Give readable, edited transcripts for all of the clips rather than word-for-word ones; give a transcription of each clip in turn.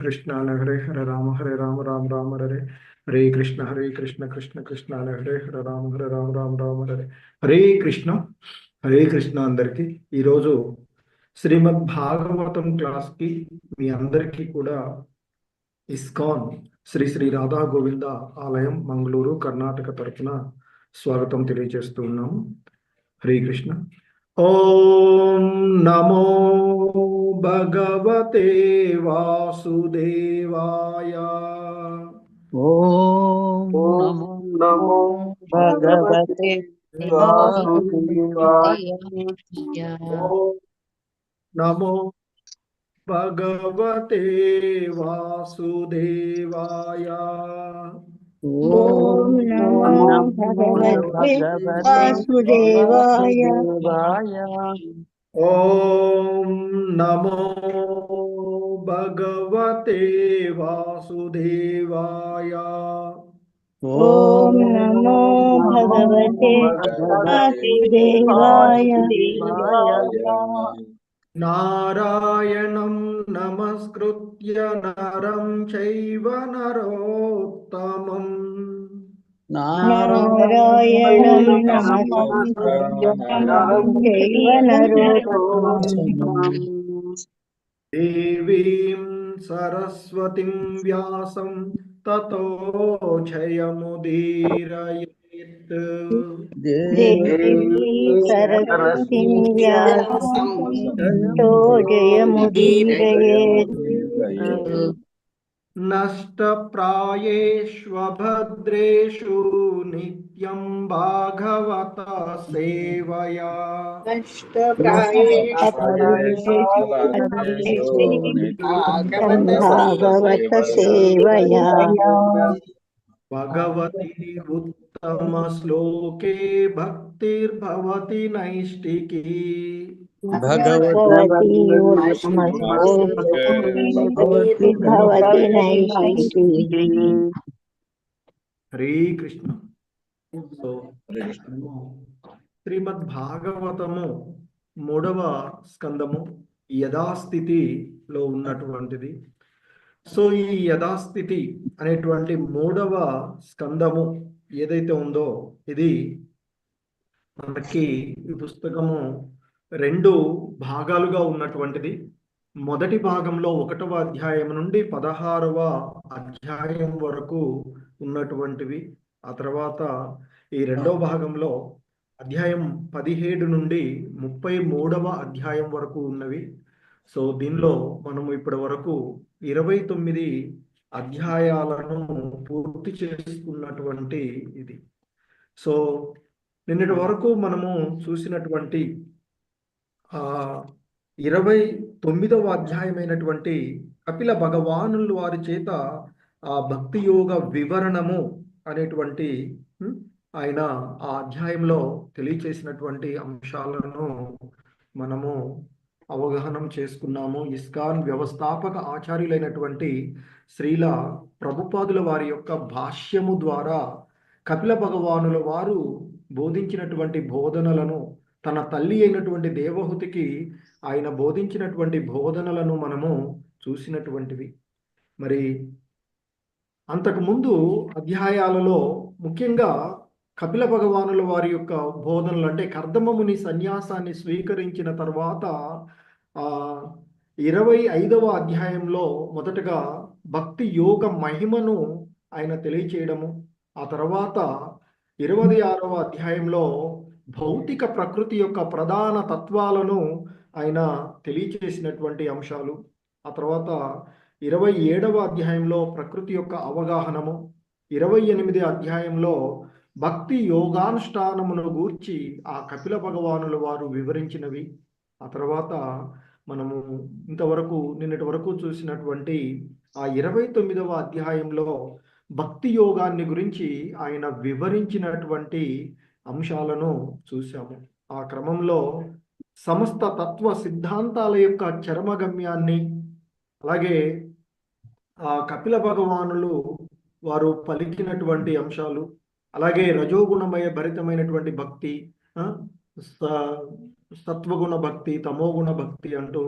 कृष्ण हरे राम राम राम हरे हरे कृष्ण कृष्ण कृष्ण हरे राम राम हरे హరే కృష్ణ అందరికి ఈరోజు శ్రీమద్ భాగవతం క్లాస్కి మీ అందరికీ కూడా ఇస్కాన్ శ్రీ శ్రీ రాధా గోవింద ఆలయం మంగళూరు కర్ణాటక తరపున స్వాగతం తెలియజేస్తూ ఉన్నాము. హరే కృష్ణ. ఓం నమో భగవతే వాసుదేవాయ. ఓం నమో భగవతే వాసుదేవాయ. ఓం నమో భగవతే వాసుదేవాయ. ఓం నమో భగవతే వాసుదేవాయ. ఓం నమో భగవతే వాసుదేవాయ. ఓం నమో భగవతే వాసుదేవాయ. నారాయణం నమస్కృత్య నరం చైవ నరోత్తమం. నారాయణం నమస్కృత్య నరం చైవ నరోత్తమం. దేవీం సరస్వతిం వ్యాసం తతో జయముదీరయేత్. దేవీ సరస్వతీ వ్యాసం తో జయముదీరయేత్. నష్టప్రాయేష్వభద్రేషు నిత్యం భాగవత సేవయా. భాగవత సేవయా. భగవతి ఉత్తమ శ్లోకే భక్తిర్భవతి నైష్టికీ. భగవతి ఉత్తమ శ్లోకే భక్తిర్భవతి నైష్టికీ. హరే కృష్ణ. సో శ్రీమద్ భాగవతము 3వ స్కందము యథాస్థితిలో ఉన్నటువంటిది. సో ఈ యథాస్థితి అనేటువంటి 3వ స్కందము ఏదైతే ఉందో ఇది మనకి ఈ పుస్తకము 2 భాగాలుగా ఉన్నటువంటిది. మొదటి భాగంలో 1వ అధ్యాయం నుండి 16వ అధ్యాయం వరకు ఉన్నటువంటివి. ఆ తర్వాత ఈ 2వ భాగంలో అధ్యాయం 17 నుండి 33వ అధ్యాయం వరకు ఉన్నవి. సో దీనిలో మనము ఇప్పటి వరకు 29 అధ్యాయాలను పూర్తి చేసుకున్నటువంటి ఇది. సో నిన్నటి వరకు మనము చూసినటువంటి 29వ అధ్యాయమైనటువంటి కపిల భగవానుల వారి చేత ఆ భక్తి యోగ వివరణము అనేటువంటి ఆయన ఆ అధ్యాయంలో తెలియచేసినటువంటి అంశాలను మనము అవగాహనం చేసుకున్నాము. ఇస్కాన్ వ్యవస్థాపక ఆచార్యులైనటువంటి శ్రీల ప్రభుపాదుల వారి యొక్క భాష్యము ద్వారా కపిల భగవానుల వారు బోధించినటువంటి బోధనలను, తన తల్లి అయినటువంటి దేవహుతికి ఆయన బోధించినటువంటి బోధనలను మనము చూసినటువంటివి. మరి అంతకుముందు అధ్యాయాలలో ముఖ్యంగా కపిల భగవానుల వారి యొక్క బోధనలు అంటే కర్దమముని సన్యాసాన్ని స్వీకరించిన తర్వాత 25వ అధ్యాయంలో మొదటగా భక్తి యోగ మహిమను ఆయన తెలియచేయడము, ఆ తర్వాత 26వ అధ్యాయంలో భౌతిక ప్రకృతి యొక్క ప్రధాన తత్వాలను ఆయన తెలియచేసినటువంటి అంశాలు, ఆ తర్వాత 27వ అధ్యాయంలో ప్రకృతి యొక్క అవగాహనము, 28వ అధ్యాయంలో భక్తి యోగానుష్ఠానమును గూర్చి ఆ కపిల భగవానుల వారు వివరించినవి, ఆ తర్వాత మనము ఇంతవరకు నిన్నటి వరకు చూసినటువంటి ఆ 29వ అధ్యాయంలో భక్తి యోగాన్ని గురించి ఆయన వివరించినటువంటి అంశాలను చూసాము. ఆ క్రమంలో సమస్త తత్వ సిద్ధాంతాల యొక్క చరమగమ్యాన్ని, అలాగే ఆ కపిల భగవానులు వారు పలికినటువంటి అంశాలు, అలాగే రజోగుణమయ భరితమైనటువంటి భక్తి, సత్వగుణ భక్తి, తమోగుణ భక్తి అంటూ,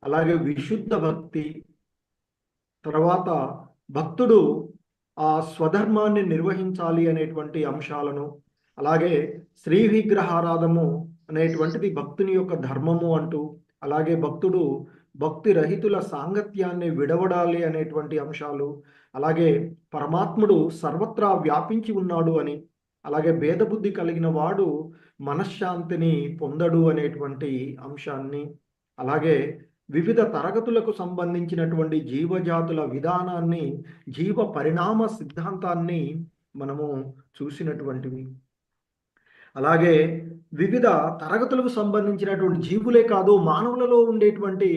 అలాగే విశుద్ధ భక్తి, తర్వాత భక్తుడు ఆ స్వధర్మాన్ని నిర్వహించాలి అనేటువంటి అంశాలను, అలాగే శ్రీ విగ్రహారాధము అనేటువంటిది భక్తుని యొక్క ధర్మము అంటూ, అలాగే భక్తుడు భక్తి రహితుల సాంగత్యాన్ని విడవడాలి అనేటువంటి అంశాలు, అలాగే పరమాత్ముడు సర్వత్రా వ్యాపించి ఉన్నాడు అని, అలాగే భేదబుద్ధి కలిగిన వాడు మనశ్శాంతిని పొందడు అనేటువంటి అంశాన్ని, అలాగే వివిధ తరగతులకు సంబంధించినటువంటి జీవజాతుల విధానాన్ని, జీవ పరిణామ సిద్ధాంతాన్ని మనము చూసినటువంటివి. అలాగే వివిధ తరగతులకు సంబంధించినటువంటి జీవులే కాదు, మానవులలో ఉండేటువంటి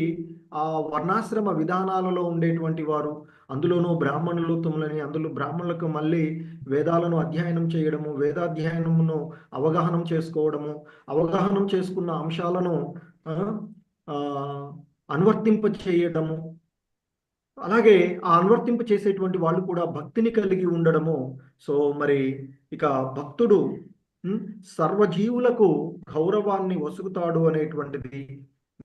వర్ణాశ్రమ విధానాలలో ఉండేటువంటి వారు, అందులోనూ బ్రాహ్మణులు తుమ్లని, అందులో బ్రాహ్మణులకు మళ్ళీ వేదాలను అధ్యయనం చేయడము, వేదాధ్యయనమును అవగాహన చేసుకోవడము, అవగాహన చేసుకున్న అంశాలను అనువర్తింప చేయడము, అలాగే ఆ అనువర్తింప చేసేటువంటి వాళ్ళు కూడా భక్తిని కలిగి ఉండడము. సో మరి ఇక భక్తుడు సర్వజీవులకు గౌరవాన్ని వసుగుతాడు అనేటువంటిది,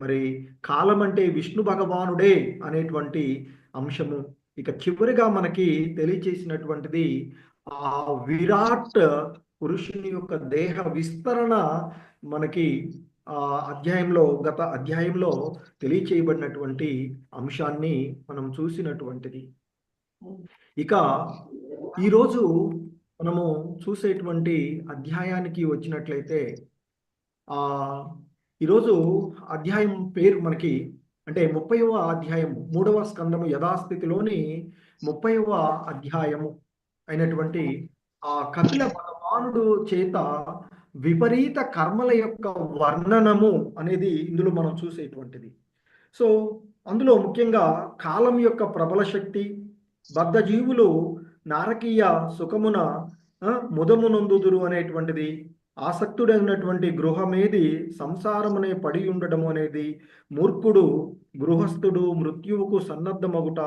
మరి కాలం అంటే విష్ణు భగవానుడే అనేటువంటి అంశము. ఇక చివరిగా మనకి తెలియచేసినటువంటిది ఆ విరాట్ పురుషుని యొక్క దేహ విస్తరణ మనకి గత అధ్యాయంలో తెలియచేయబడినటువంటి అంశాన్ని మనం చూసినటువంటిది. ఇక ఈరోజు మనము చూసేటువంటి అధ్యాయానికి వచ్చినట్లయితే ఈరోజు అధ్యాయం పేరు మనకి అంటే 30వ అధ్యాయము, 3వ స్కందము యథాస్థితిలోని 30వ అధ్యాయము అయినటువంటి కపిల భగవానుడు చేత విపరీత కర్మల యొక్క వర్ణనము అనేది ఇందులో మనం చూసేటువంటిది. సో అందులో ముఖ్యంగా కాలం యొక్క ప్రబల శక్తి, బద్ధజీవులు నారకీయ సుఖమున ముదమునందుదురు అనేటువంటిది, ఆసక్తుడైనటువంటి గృహమేది సంసారమునే పడి ఉండడము అనేది, మూర్ఖుడు గృహస్థుడు మృత్యువుకు సన్నద్ధమగుట,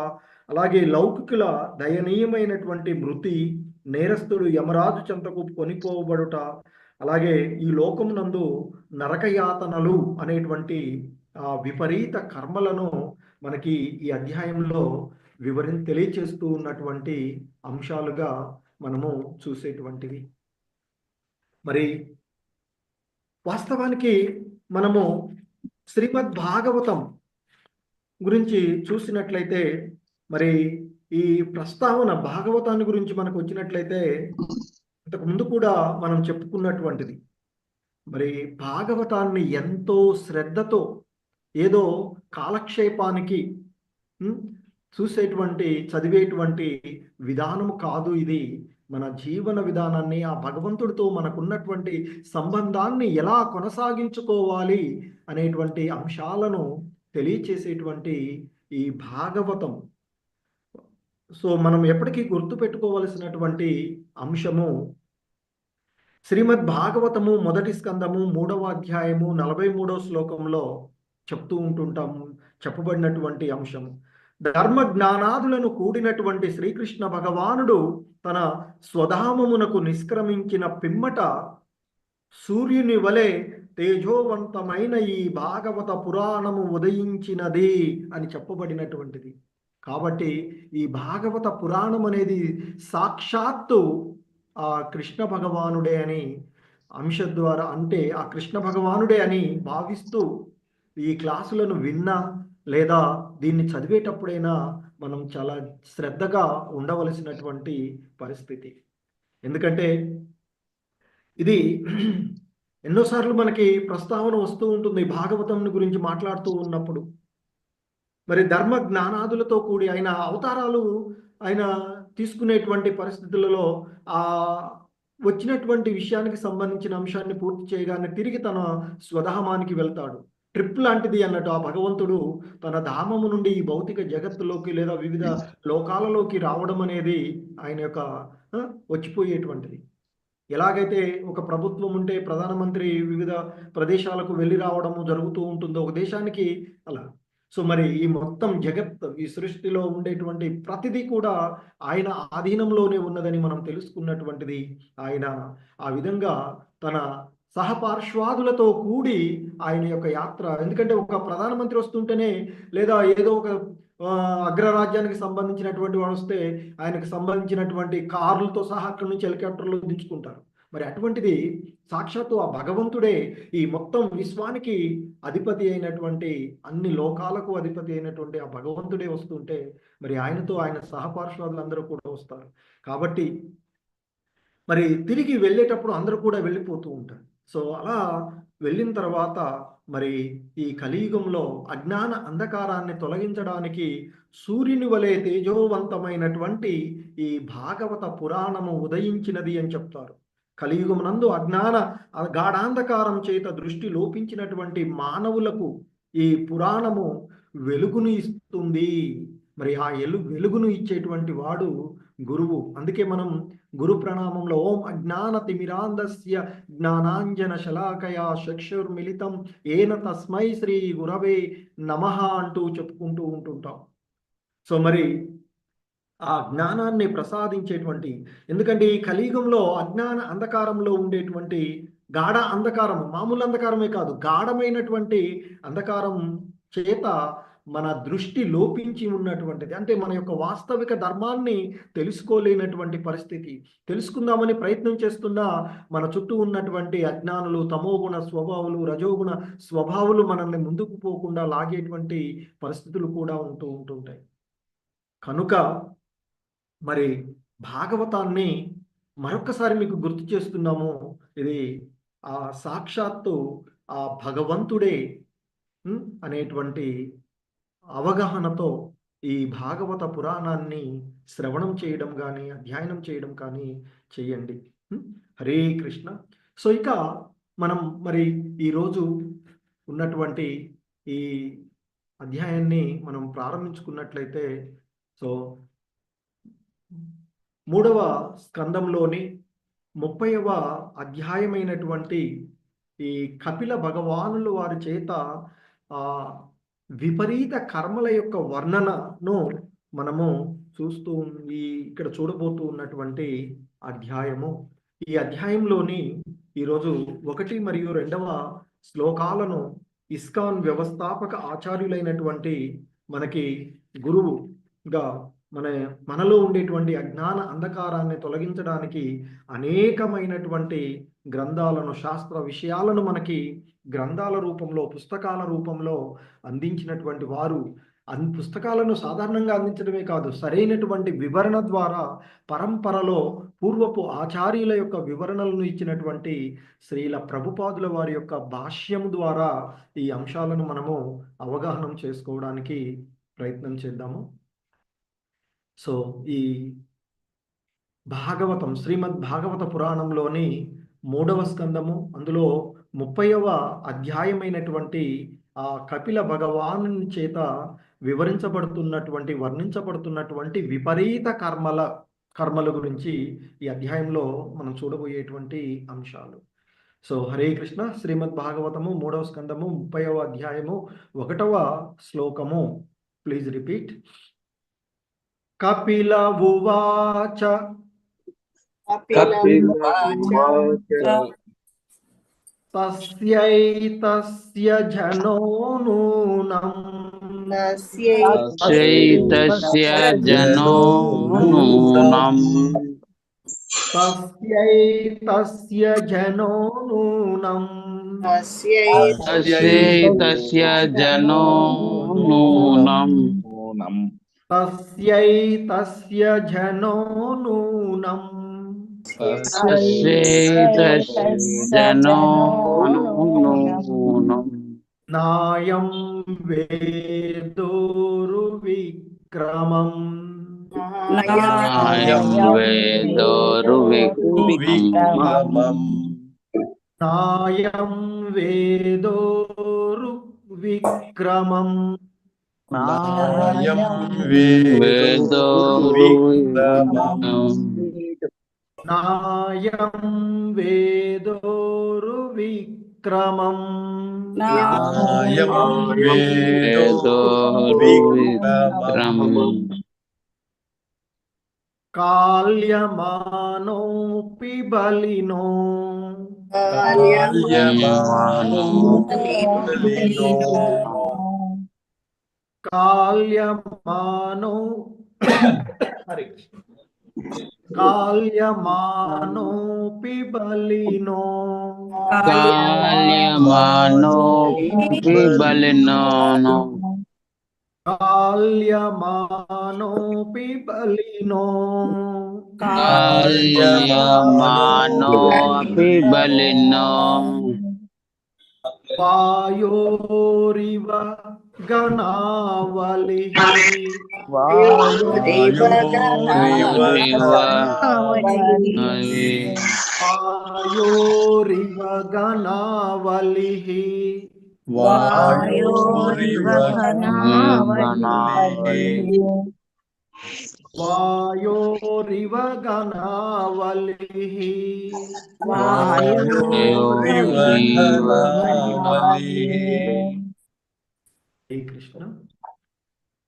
అలాగే లౌకికుల దయనీయమైనటువంటి మృతి, నేరస్తుడు యమరాజు చెంతకు కొనిపోబడుట, అలాగే ఈ లోకమునందు నరకయాతనలు అనేటువంటి విపరీత కర్మలను మనకి ఈ అధ్యాయంలో తెలియచేస్తూ ఉన్నటువంటి అంశాలుగా మనము చూసేటువంటివి. మరి వాస్తవానికి మనము శ్రీమద్ భాగవతం గురించి చూసినట్లయితే, మరి ఈ ప్రస్తావన భాగవతాన్ని గురించి మనకు వచ్చినట్లయితే ఇంతకు ముందు కూడా మనం చెప్పుకున్నటువంటిది, మరి భాగవతాన్ని ఎంతో శ్రద్ధతో ఏదో కాలక్షేపానికి చదివేటువంటి విధానము కాదు ఇది. మన జీవన విధానాన్ని, ఆ భగవంతుడితో మనకున్నటువంటి సంబంధాన్ని ఎలా కొనసాగించుకోవాలి అనేటువంటి అంశాలను తెలియచేసేటువంటి ఈ భాగవతం. సో మనం ఎప్పటికీ గుర్తుపెట్టుకోవలసినటువంటి అంశము శ్రీమద్ భాగవతము మొదటి స్కందము 3వ అధ్యాయము 43వ శ్లోకంలో చెప్తూ ఉంటుంటాము. చెప్పబడినటువంటి అంశం, ధర్మ జ్ఞానాదులను కూడినటువంటి శ్రీకృష్ణ భగవానుడు తన స్వధామమునకు నిష్క్రమించిన పిమ్మట సూర్యుని వలె తేజోవంతమైన ఈ భాగవత పురాణము ఉదయించినది అని చెప్పబడినటువంటిది. కాబట్టి ఈ భాగవత పురాణం అనేది సాక్షాత్తు ఆ కృష్ణ భగవానుడే అని అంశ ద్వారా, అంటే ఆ కృష్ణ భగవానుడే అని భావిస్తూ ఈ క్లాసులను విన్నా లేదా దీన్ని చదివేటప్పుడైనా మనం చాలా శ్రద్ధగా ఉండవలసినటువంటి పరిస్థితి. ఎందుకంటే ఇది ఎన్నోసార్లు మనకి ప్రస్తావన వస్తూ ఉంటుంది భాగవతం గురించి మాట్లాడుతూ ఉన్నప్పుడు. మరి ధర్మ జ్ఞానాదులతో కూడి ఆయన అవతారాలు ఆయన తీసుకునేటువంటి పరిస్థితులలో వచ్చినటువంటి విషయానికి సంబంధించిన అంశాన్ని పూర్తి చేయగానే తిరిగి తన స్వధామానికి వెళ్తాడు. ట్రిప్ లాంటిది అన్నట్టు ఆ భగవంతుడు తన ధామము నుండి ఈ భౌతిక జగత్తులోకి లేదా వివిధ లోకాలలోకి రావడం అనేది ఆయన యొక్క వచ్చిపోయేటువంటిది. ఎలాగైతే ఒక ప్రభుత్వం ఉంటే ప్రధానమంత్రి వివిధ ప్రదేశాలకు వెళ్ళి రావడము జరుగుతూ ఉంటుందో ఒక దేశానికి అలా. సో మరి ఈ మొత్తం జగత్, ఈ సృష్టిలో ఉండేటువంటి ప్రతిదీ కూడా ఆయన ఆధీనంలోనే ఉన్నదని మనం తెలుసుకున్నటువంటిది. ఆయన ఆ విధంగా తన సహపార్శ్వాదులతో కూడి ఆయన యొక్క యాత్ర, ఎందుకంటే ఒక ప్రధానమంత్రి వస్తుంటేనే లేదా ఏదో ఒక అగ్రరాజ్యానికి సంబంధించినటువంటి వాడు వస్తే ఆయనకు సంబంధించినటువంటి కార్లతో సహా అక్కడి నుంచి హెలికాప్టర్లో దించుకుంటారు. మరి అటువంటిది సాక్షాత్తు ఆ భగవంతుడే ఈ మొత్తం విశ్వానికి అధిపతి అయినటువంటి, అన్ని లోకాలకు అధిపతి అయినటువంటి ఆ భగవంతుడే వస్తుంటే మరి ఆయనతో ఆయన సహపార్శ్వాదులందరూ కూడా వస్తారు. కాబట్టి మరి తిరిగి వెళ్ళేటప్పుడు అందరూ కూడా వెళ్ళిపోతూ ఉంటారు. సో అలా వెళ్ళిన తర్వాత మరి ఈ కలియుగంలో అజ్ఞాన అంధకారాన్ని తొలగించడానికి సూర్యుని వలె తేజోవంతమైనటువంటి ఈ భాగవత పురాణము ఉదయించినది అని చెప్తారు. కలియుగమునందు అజ్ఞాన గాఢాంధకారం చేత దృష్టి లోపించినటువంటి మానవులకు ఈ పురాణము వెలుగును ఇస్తుంది. మరి ఆ వెలుగును ఇచ్చేటువంటి వాడు గురువు. అందుకే మనం గురు ప్రణామంలో ఓం అజ్ఞాన తిమిరాంధస్య జ్ఞానాంజన శలాకయా చక్షుర్మిలితం ఏన తస్మై శ్రీ గురవే నమః అంటూ చెప్పుకుంటూ ఉంటుంటాం. సో మరి ఆ జ్ఞానాన్ని ప్రసాదించేటువంటి, ఎందుకంటే ఈ కలియుగంలో అజ్ఞాన అంధకారంలో ఉండేటువంటి గాఢ అంధకారం, మామూలు అంధకారమే కాదు, గాఢమైనటువంటి అంధకారం చేత మన దృష్టి లోపించి ఉన్నటువంటిది. అంటే మన యొక్క వాస్తవిక ధర్మాన్ని తెలుసుకోలేనటువంటి పరిస్థితి. తెలుసుకుందామని ప్రయత్నం చేస్తున్నా మన చుట్టూ ఉన్నటువంటి అజ్ఞానులు, తమోగుణ స్వభావులు, రజోగుణ స్వభావులు మనల్ని ముందుకు పోకుండా లాగేటువంటి పరిస్థితులు కూడా ఉంటుంటాయి. కనుక మరి భాగవతాన్ని మరొకసారి మీకు గుర్తు చేస్తున్నాము. ఇది ఆ సాక్షాత్తు ఆ భగవంతుడే అనేటువంటి అవగాహనతో ఈ భాగవత పురాణాన్ని శ్రవణం చేయడం కానీ అధ్యయనం చేయడం కానీ చేయండి. హరే కృష్ణ. సో ఇక మనం మరి ఈరోజు ఉన్నటువంటి ఈ అధ్యాయాన్ని మనం ప్రారంభించుకున్నట్లయితే, సో 3వ స్కందంలోని 30వ అధ్యాయమైనటువంటి ఈ కపిల భగవానుల వారి చేత విపరీత కర్మల యొక్క వర్ణనను మనము చూస్తూ ఇక్కడ చూడబోతూ ఉన్నటువంటి అధ్యాయము. ఈ అధ్యాయంలోని ఈరోజు 1 మరియు 2వ శ్లోకాలను ఇస్కాన్ వ్యవస్థాపక ఆచార్యులైనటువంటి మనకి గురువుగా మనలో ఉండేటువంటి అజ్ఞాన అంధకారాన్ని తొలగించడానికి అనేకమైనటువంటి గ్రంథాలను, శాస్త్ర విషయాలను మనకి గ్రంథాల రూపంలో, పుస్తకాల రూపంలో అందించినటువంటి వారు. పుస్తకాలను సాధారణంగా అందించడమే కాదు, సరైనటువంటి వివరణ ద్వారా పరంపరలో పూర్వపు ఆచార్యుల యొక్క వివరణలను ఇచ్చినటువంటి శ్రీల ప్రభుపాదుల వారి యొక్క భాష్యం ద్వారా ఈ అంశాలను మనము అవగాహన చేసుకోవడానికి ప్రయత్నం చేద్దాము. సో ఈ భాగవతం, శ్రీమద్ భాగవత పురాణంలోని 3వ స్కందము, అందులో 30వ అధ్యాయమైనటువంటి ఆ కపిల భగవాను చేత వర్ణించబడుతున్నటువంటి విపరీత కర్మల గురించి ఈ అధ్యాయంలో మనం చూడబోయేటువంటి అంశాలు. సో హరే కృష్ణ. శ్రీమద్ భాగవతము 3వ స్కందము 30వ అధ్యాయము 1వ శ్లోకము. Please repeat. కపిల ఉవాచ తస్యైతస్య జనో నూనం నాయం వేదోరువిక్రమం కాల్యమానోపి బలినో కాల్యమానో హరే కృష్ణ కాల్యమానోపి బలినో కాల్యమానోపి బలినో కాల్యమానోపి బలినో కాల్యమానోపి బలినో వాయోరివ గణావలిః వాయురివ వాయోరివ గణావలిః వాయోరివ గణావలిః హరే కృష్ణ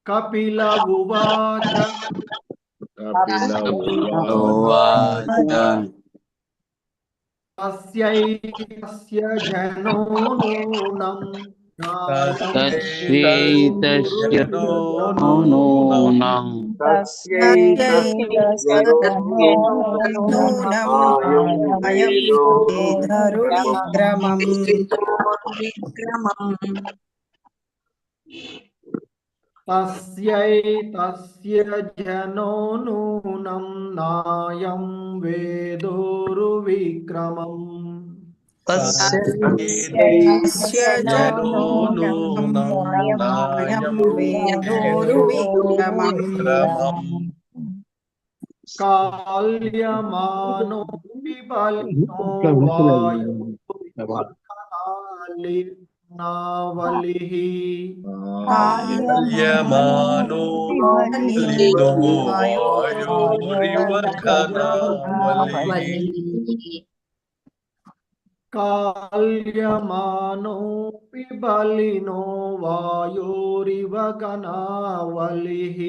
కపిల ఉవాచ తస్యైతస్య జనో నూనం తస్యైతస్య నూనం తస్యైతస్య జనో నూనం నాయం వేదోరువిక్రమం కాల్యమానోపి బలినో వాయుర్వలిః కాల్యమానోపి బలినో వాయోరివ గణావలిః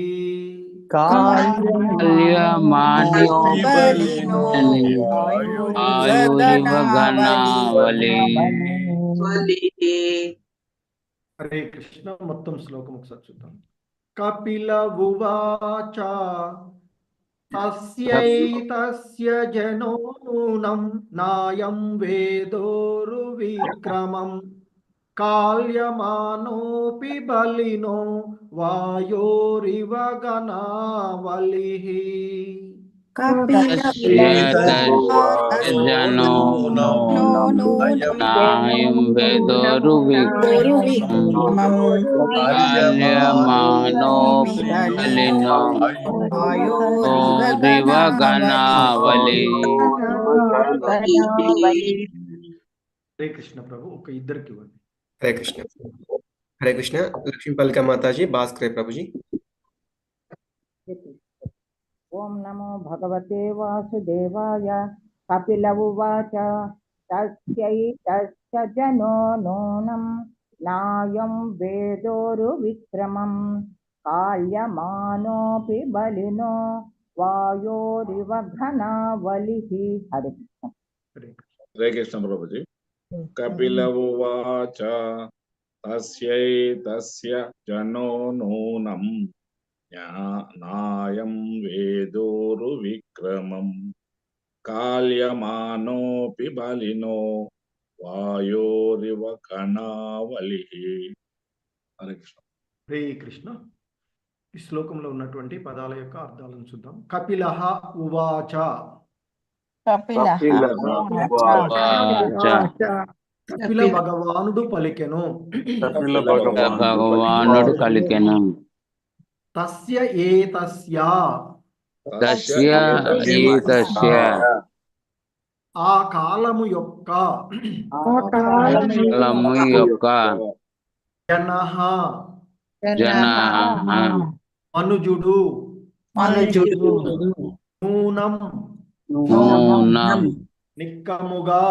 ఆయురివ గణావలి. హరే కృష్ణ. మొత్తం శ్లోకం ఒకసారి చూద్దాం. కపిల ఉవాచ తస్యైతస్య జనో నూనం నాయం వేదోరువిక్రమం కాల్యమానోపి బలినో వాయోరివ గణావలిః జనో నాయం వేదోరువిక్రమం కాల్యమానోపి బలినో వాయోరివ గణావలి. హరే కృష్ణ ప్రభు. ఒక ఇద్దరికి ఇవ్వండి. हरे कृष्ण. हरे कृष्ण. लक्ष्मीपाल का माता जी बात करें प्रभु जी. ओम नमो भगवते वासुदेवाय. कपिल उवाच तस्यैतस्य जनो नूनं नायं वेदोरुविक्रमं काल्यमानोऽपि बलिनो वायोरिव घनावलिः. हरे कृष्ण. हरे कृष्ण प्रभु जी. कपिल उवाच तस्यैतस्य जनो नूनं नायं वेदोरुविक्रमं काल्यमानोऽपि बलिनो वायोरिव गणावलिः. हरे कृष्ण. హరే కృష్ణ. ఈ శ్లోకంలో ఉన్నటువంటి పదాల యొక్క అర్థాలను చూద్దాం. కపిలః ఉవాచ. కపిల భగవానుడు పలికెను. భగవానుడు కలికెను. తస్య ఏతస్య తస్య ఏతస్య ఆ కాలము యొక్క కాలము యొక్క జనః జనః మనుజుడు నూనం నూనం నిక్కముగా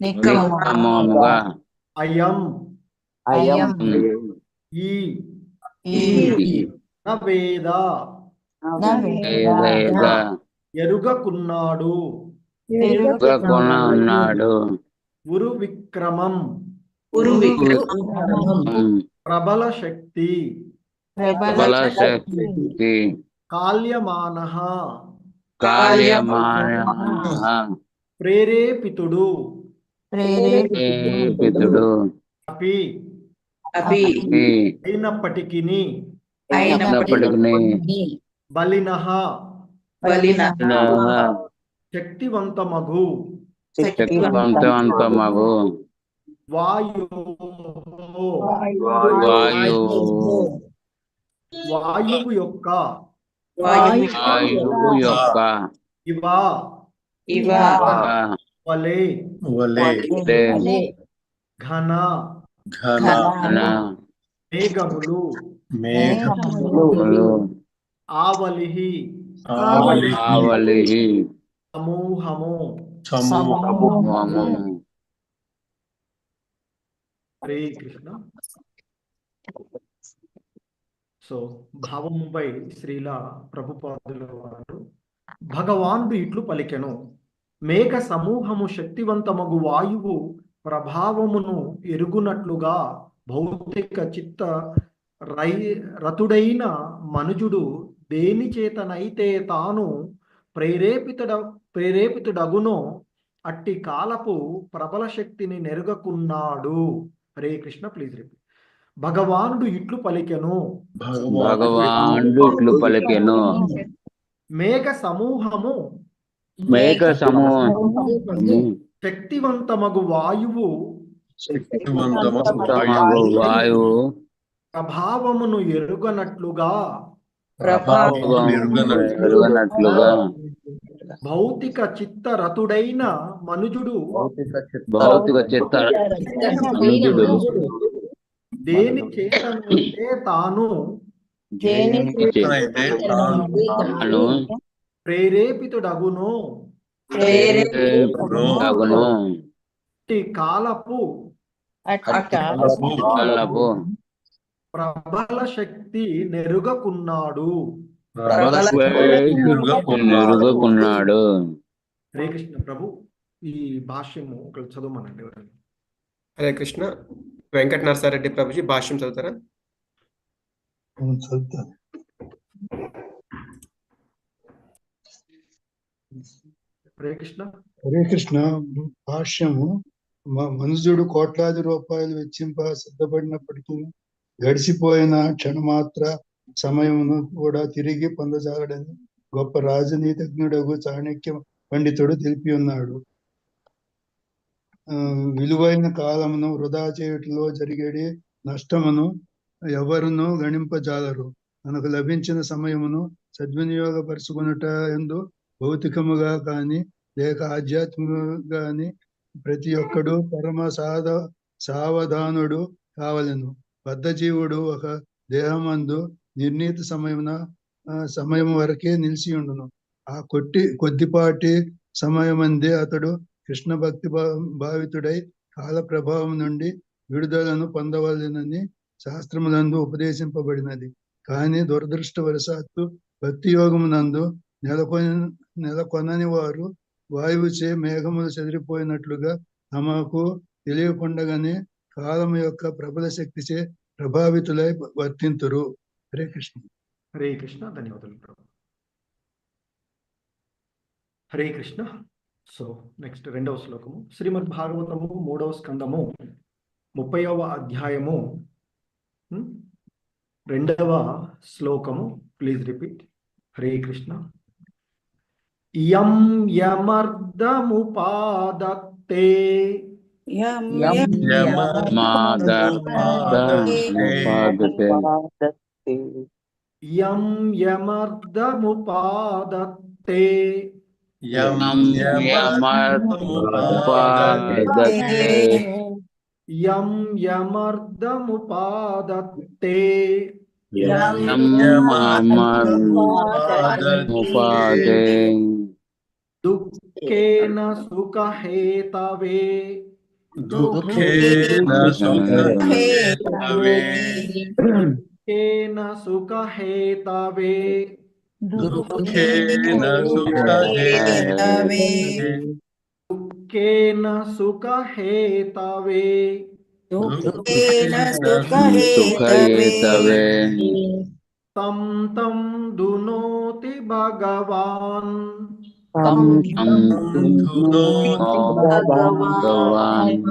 నిక్కముగా అయం ఈ నవేద ఎరుగకున్నాడు ఉన్నాడు. ఉరు విక్రమం ప్రబల శక్తి ప్రబల శక్తి కాల్యమానః కాల్యమాన ప్రేరేపితుడు ప్రేరేపితుడు అపి ఈ అయినప్పటికిని అయినప్పటికీ బలినః శక్తివంతమగు శక్తివంతమగు వాయు వాయువు యొక్క వాయువు యొక్క ఇవ వలె ఘన మేఘములు ఆవలిహి సమూహము హరే కృష్ణ. సో భావముపై శ్రీల ప్రభుపాదుల వారు భగవానుడు ఇట్లు పలికెను, మేఘ సమూహము శక్తివంతమగు వాయువు ప్రభావమును ఎరుగునట్లుగా భౌతిక చిత్త రతుడైన మనుజుడు దేని చేతనైతే తాను ప్రేరేపితుడగునో అట్టి కాలపు ప్రబల శక్తిని నెరుగకున్నాడు. హరే కృష్ణ. Please repeat. భగవానుడు ఇట్లు పలికెను మేఘ సమూహము శక్తివంతమగు వాయువు ప్రభావమును ఎరుగనట్లుగా భౌతిక చిత్త రతుడైన మనుజుడు దేని చేతనైతే తాను ప్రేరేపితుడగునో కాలపు ప్రబల శక్తి నెరుగకున్నాడు. హరే కృష్ణ. ప్రభు ఈ భాష్యము ఒకరు చదవమనండి ఎవరైనా. హరే కృష్ణ. వెంకట నరసారెడ్డి ప్రభుజీ భాష్యం చదువుతారా? హరే కృష్ణ. హరే కృష్ణ. భాష్యము మనుజుడు కోట్లాది రూపాయలు వెచ్చింప సిద్ధపడినప్పటికీ గడిచిపోయిన క్షణమాత్ర సమయమును కూడా తిరిగి పొందజాలడని గొప్ప రాజనీతిజ్ఞుడగు చాణక్య పండితుడు తెలిపి ఉన్నాడు. విలువైన కాలమును వృధా చేయుటలో జరిగేది నష్టమును ఎవరును గణింపజాలరు. మనకు లభించిన సమయమును సద్వినియోగపరుచుకునుట యందు భౌతికముగా కాని లేక ఆధ్యాత్మికంగా కాని ప్రతి ఒక్కడు పరమ సావధానుడు కావలెను. బద్ధజీవుడు ఒక దేహమందు నిర్ణీత సమయం వరకే నిలిచి ఉండును. ఆ కొద్దిపాటి సమయమందే అతడు కృష్ణ భక్తి భావితుడై కాల ప్రభావం నుండి విడుదలను పొందవలెనని శాస్త్రములందు ఉపదేశింపబడినది. కానీ దురదృష్టవశాత్తు భక్తి యోగమునందు నెలకొనని వారు వాయువుచే మేఘములు చెదిరిపోయినట్లుగా తమకు తెలియకుండగానే కాలము యొక్క ప్రబల శక్తిచే ప్రభావితులై వర్తింతురు. హరే కృష్ణ. హరే కృష్ణ. ధన్యవాదాలు ప్రభు. హరే కృష్ణ. సో నెక్స్ట్ 2వ శ్లోకము శ్రీమద్ భాగవతము 3వ స్కందము 30వ అధ్యాయము 2వ శ్లోకము. Please repeat. హరే కృష్ణ. యం యమర్దముపాదత్తే యం యమర్దముపాదత్తే యం యమర్దముపాదత్తే దుఃఖేన సుఖహేతవే దుఃఖేన సుఖహేతవే దుఃఖేన సుఖహేతవే दुःखेन सुखहेतवे तं तं दुनोति भगवान् तं भगवान्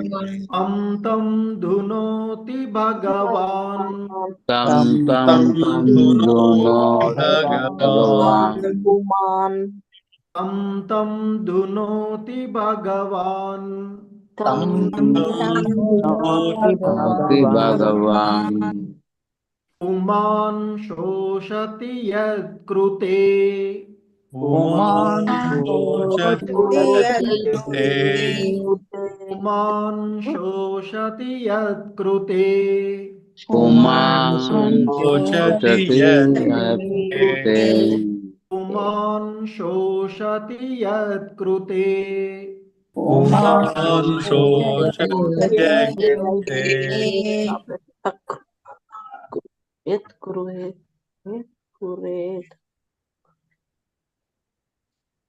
तं तं दुनोति भगवान् तं दुनोति भगवान् तं तं दुनोति भगवान् भक्ति भगवान् पुमान् शोषति यत्कृते पुमान् शोषति यत्कृते पुमान् शोषति यत्कृते पुमान् शोषति यत्कृते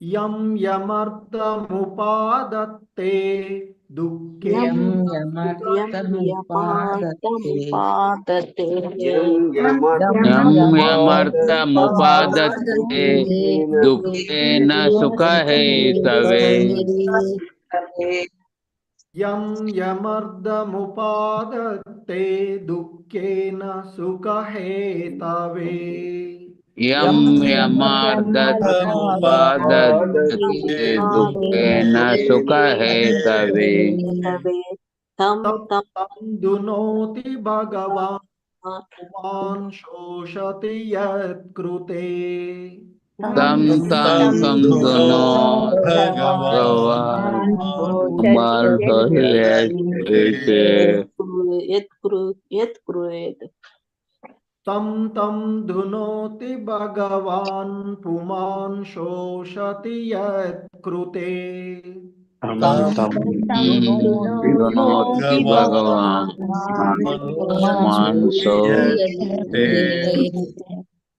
यं यमर्थमुपादत्ते दुःखेन यं यमर्थमुपादत्ते दुःखेन सुखहेतवे यं यमर्दमुपादत्ते दुःखेन सुखहेतवे यं यमर्थमुपादत्ते दुःखेन सुखहेतवे तं दुनोति भगवान् पुमान् शोषति यत्कृते तं दुनोति भगवान् पुमान् शोषति तं दुनोति भगवान् पुमान् शोषति यत्कृते दुनोति भगवान् पुमान् शोषति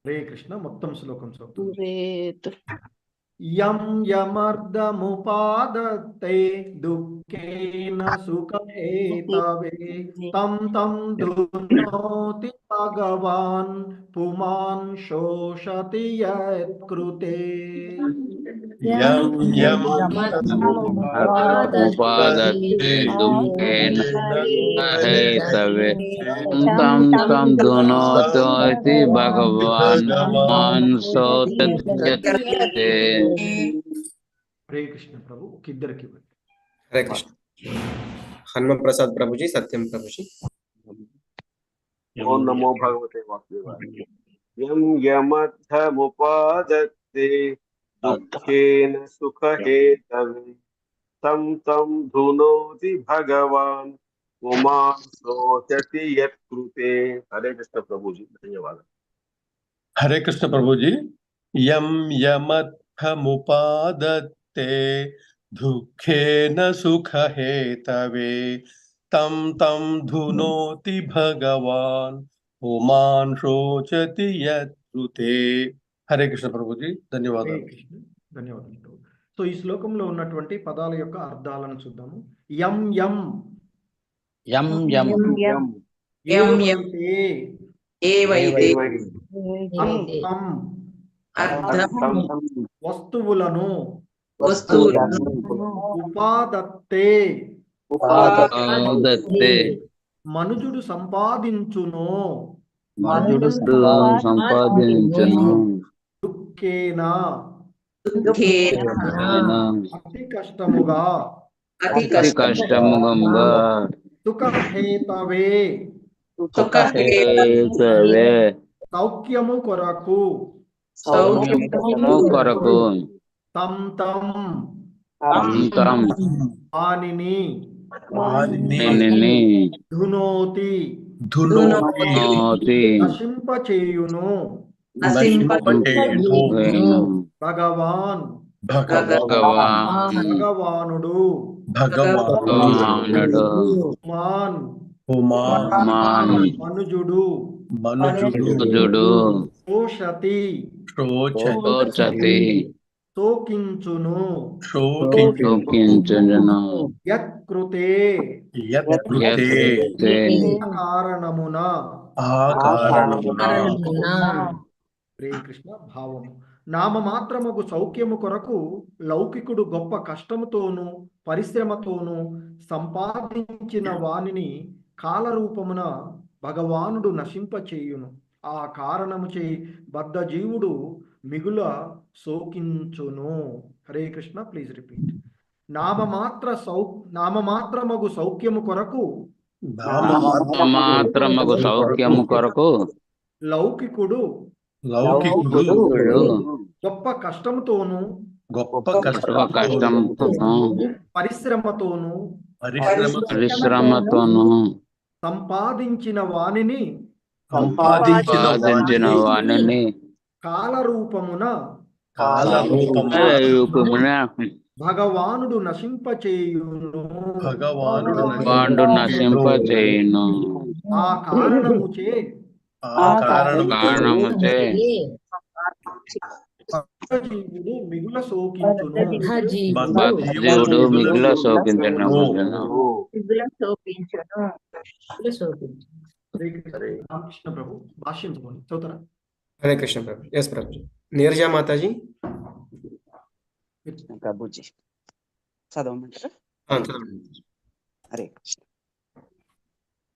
हरे कृष्ण మొత్తం శ్లోకం చదువుతాం यं यमर्दमुपादत्ते दुःखेन सुखहेतवे तं दुनोति भगवान् पुमान् शोषति यत्कृते उपादत्ते दुःखेन सुखहेतवे तं दुनोति भगवान् पुमान् शोषति हरे कृष्ण प्रभु किद्धरకి हरे कृष्ण हनुमान प्रसाद प्रभु जी, सत्यम प्रभु जी। ओम नमो भगवते वासुदेवाय। यं यमर्थमुपादत्ते दुःखेन सुखहेतवे तं धुनोति भगवान् पुमान् शोषति यत्कृते। हरे कृष्ण प्रभु जी, धन्यवाद। हरे कृष्ण प्रभु जी। यम यमर्थमुपादत्ते दुःखेन सुखहेतवे तं धुनोति भगवान् पुमान् शोचति यत्कृते। హరే కృష్ణ ప్రభుజీ, ధన్యవాదాలు. ధన్యవాదాలు ప్రభు. సో ఈ శ్లోకంలో ఉన్నటువంటి పదాల యొక్క అర్థాలను చూద్దాము. యం యం యం యం ఏవైతే వస్తువులను ఉపాదత్తే మనుజుడు సంపాదించును దుఃఖేన అతి కష్టముగా సుఖహేతవే సౌఖ్యము కొరకు తం వానిని ధునోతి నశింపచేయును భగవాన్ భగవానుడు మనుజుడు శోషతి శోకించును శోకించును యత్కృతే యత్కృతే యత్కృతే కారణమున ఆ కారణమున హరే కృష్ణ భావము నామమాత్రముకు సౌఖ్యము కొరకు లౌకికుడు గొప్ప కష్టముతోనూ పరిశ్రమతోనూ సంపాదించిన వానిని కాలరూపమున భగవానుడు నశింపచేయును. ఆ కారణముచే బద్ధజీవుడు మిగుల శోకించును. హరే కృష్ణ. Please repeat. నామమాత్రమగు సౌఖ్యము కొరకు మాత్రమగు సౌఖ్యము కొరకు లౌకికుడు గొప్ప కష్టముతోనూ పరిశ్రమతోనూ సంపాదించిన వానిని కాలరూపమున భగవానుడు నశింపచేయును. ఆ కారణముచే జీవుడు మిగుల శోకించును. రామకృష్ణ ప్రభు భాష్యం చదువుతారా? హరే కృష్ణ ప్రభు. ఎస్ ప్రభు. నీరజా మాతాజీ ప్రభుజీ చదవమంటారా? హరే కృష్ణ.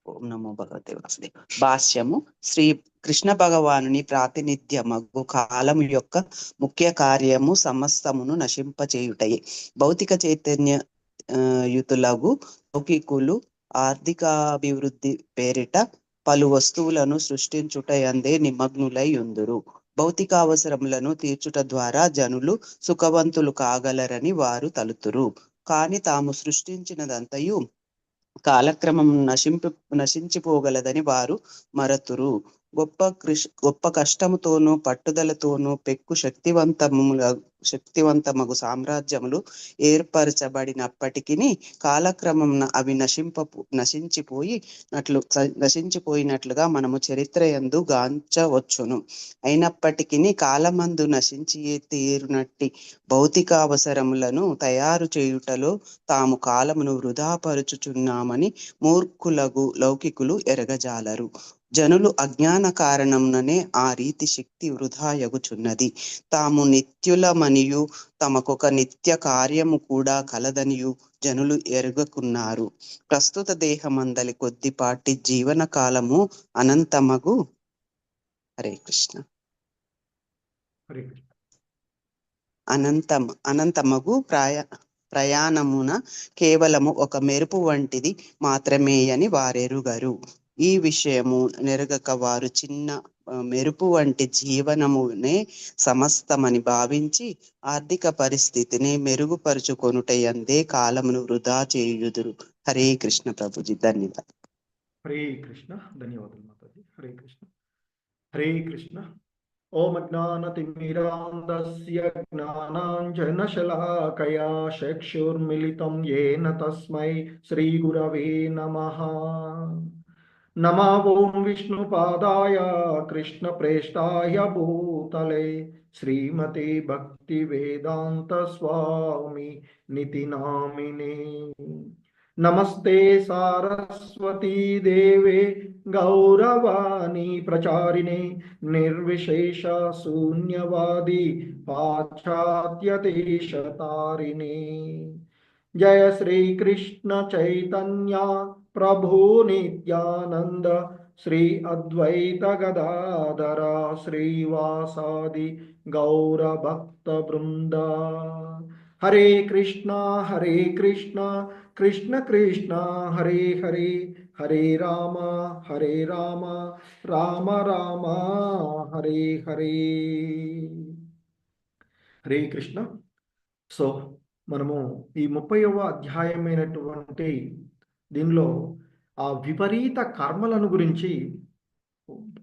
ఓం నమో భగవతే వాసుదేవ. భాష్యము. శ్రీ కృష్ణ భగవానుని ప్రాతినిధ్యమగు కాలము యొక్క ముఖ్య కార్యము సమస్తమును నశింపచేయుటయే. భౌతిక చైతన్య యుతులగు లౌకికులు ఆర్థికాభివృద్ధి పేరిట పలు వస్తువులను సృష్టించుటయందే నిమగ్నులై ఉందురు. భౌతిక అవసరములను తీర్చుట ద్వారా జనులు సుఖవంతులు కాగలరని వారు తలుతురు. కాని తాము సృష్టించినదంతయు కాలక్రమం నశించిపోగలదని వారు మరతురు. గొప్ప కష్టముతోనూ పట్టుదలతోనూ పెక్కు శక్తివంతమగు సామ్రాజ్యములు ఏర్పరచబడినప్పటికీ కాలక్రమం అవి నశించిపోయినట్లుగా మనము చరిత్ర యందు గాంచవచ్చును. అయినప్పటికీ కాలమందు నశించి తీరునట్టి భౌతిక అవసరములను తయారు చేయుటలో తాము కాలమును వృధాపరుచుచున్నామని మూర్ఖులగు లౌకికులు ఎరగజాలరు. జనులు అజ్ఞాన కారణముననే ఆ రీతి శక్తి వృధాయగుచున్నది. తాము నిత్యులమనియు తమకొక నిత్య కార్యము కూడా కలదనియు జనులు ఎరుగకున్నారు. ప్రస్తుత దేహమందలి కొద్దిపాటి జీవన కాలము అనంతమగు హరే కృష్ణ అనంతమగు ప్రయాణమున కేవలము ఒక మెరుపు వంటిది మాత్రమేయని వారెరుగరు. ఈ విషయము నెరగక వారు చిన్న మెరుపు వంటి జీవనమునే సమస్తమని భావించి ఆర్థిక పరిస్థితిని మెరుగుపరుచుకొనుటయందే కాలమును వృధా చేయుదురు. హరే కృష్ణ ప్రభుజీ. ధన్యవాదాలు. హరే కృష్ణ. ధన్యవాదాలు మాతాజీ. హరే కృష్ణ. హరే కృష్ణ. ఓం అజ్ఞానతిమిరాంధస్య జ్ఞానాంజనశలాకయా చక్షుర్మిలితం యేన తస్మై శ్రీగురవే నమః. నమో ఓం విష్ణుపాదాయ కృష్ణప్రేష్టాయ భూతలే శ్రీమతే భక్తివేదాంత స్వామి నితి నామినే. నమస్తే సారస్వతీ దేవే గౌరవాణి ప్రచారిణే నిర్విశేష శూన్యవాది పాశ్చాత్యదేశతారిణే. జయ శ్రీ కృష్ణ చైతన్య ప్రభు నిత్యానంద శ్రీ అద్వైత గదాధర శ్రీవాసాది గౌర భక్త బృంద. హరే కృష్ణ కృష్ణ కృష్ణ హరే హరే హరే రామ రామ రామ హరే హరే. హరే కృష్ణ. సో మనము ఈ 30వ అధ్యాయమైనటువంటి దీనిలో ఆ విపరీత కర్మలను గురించి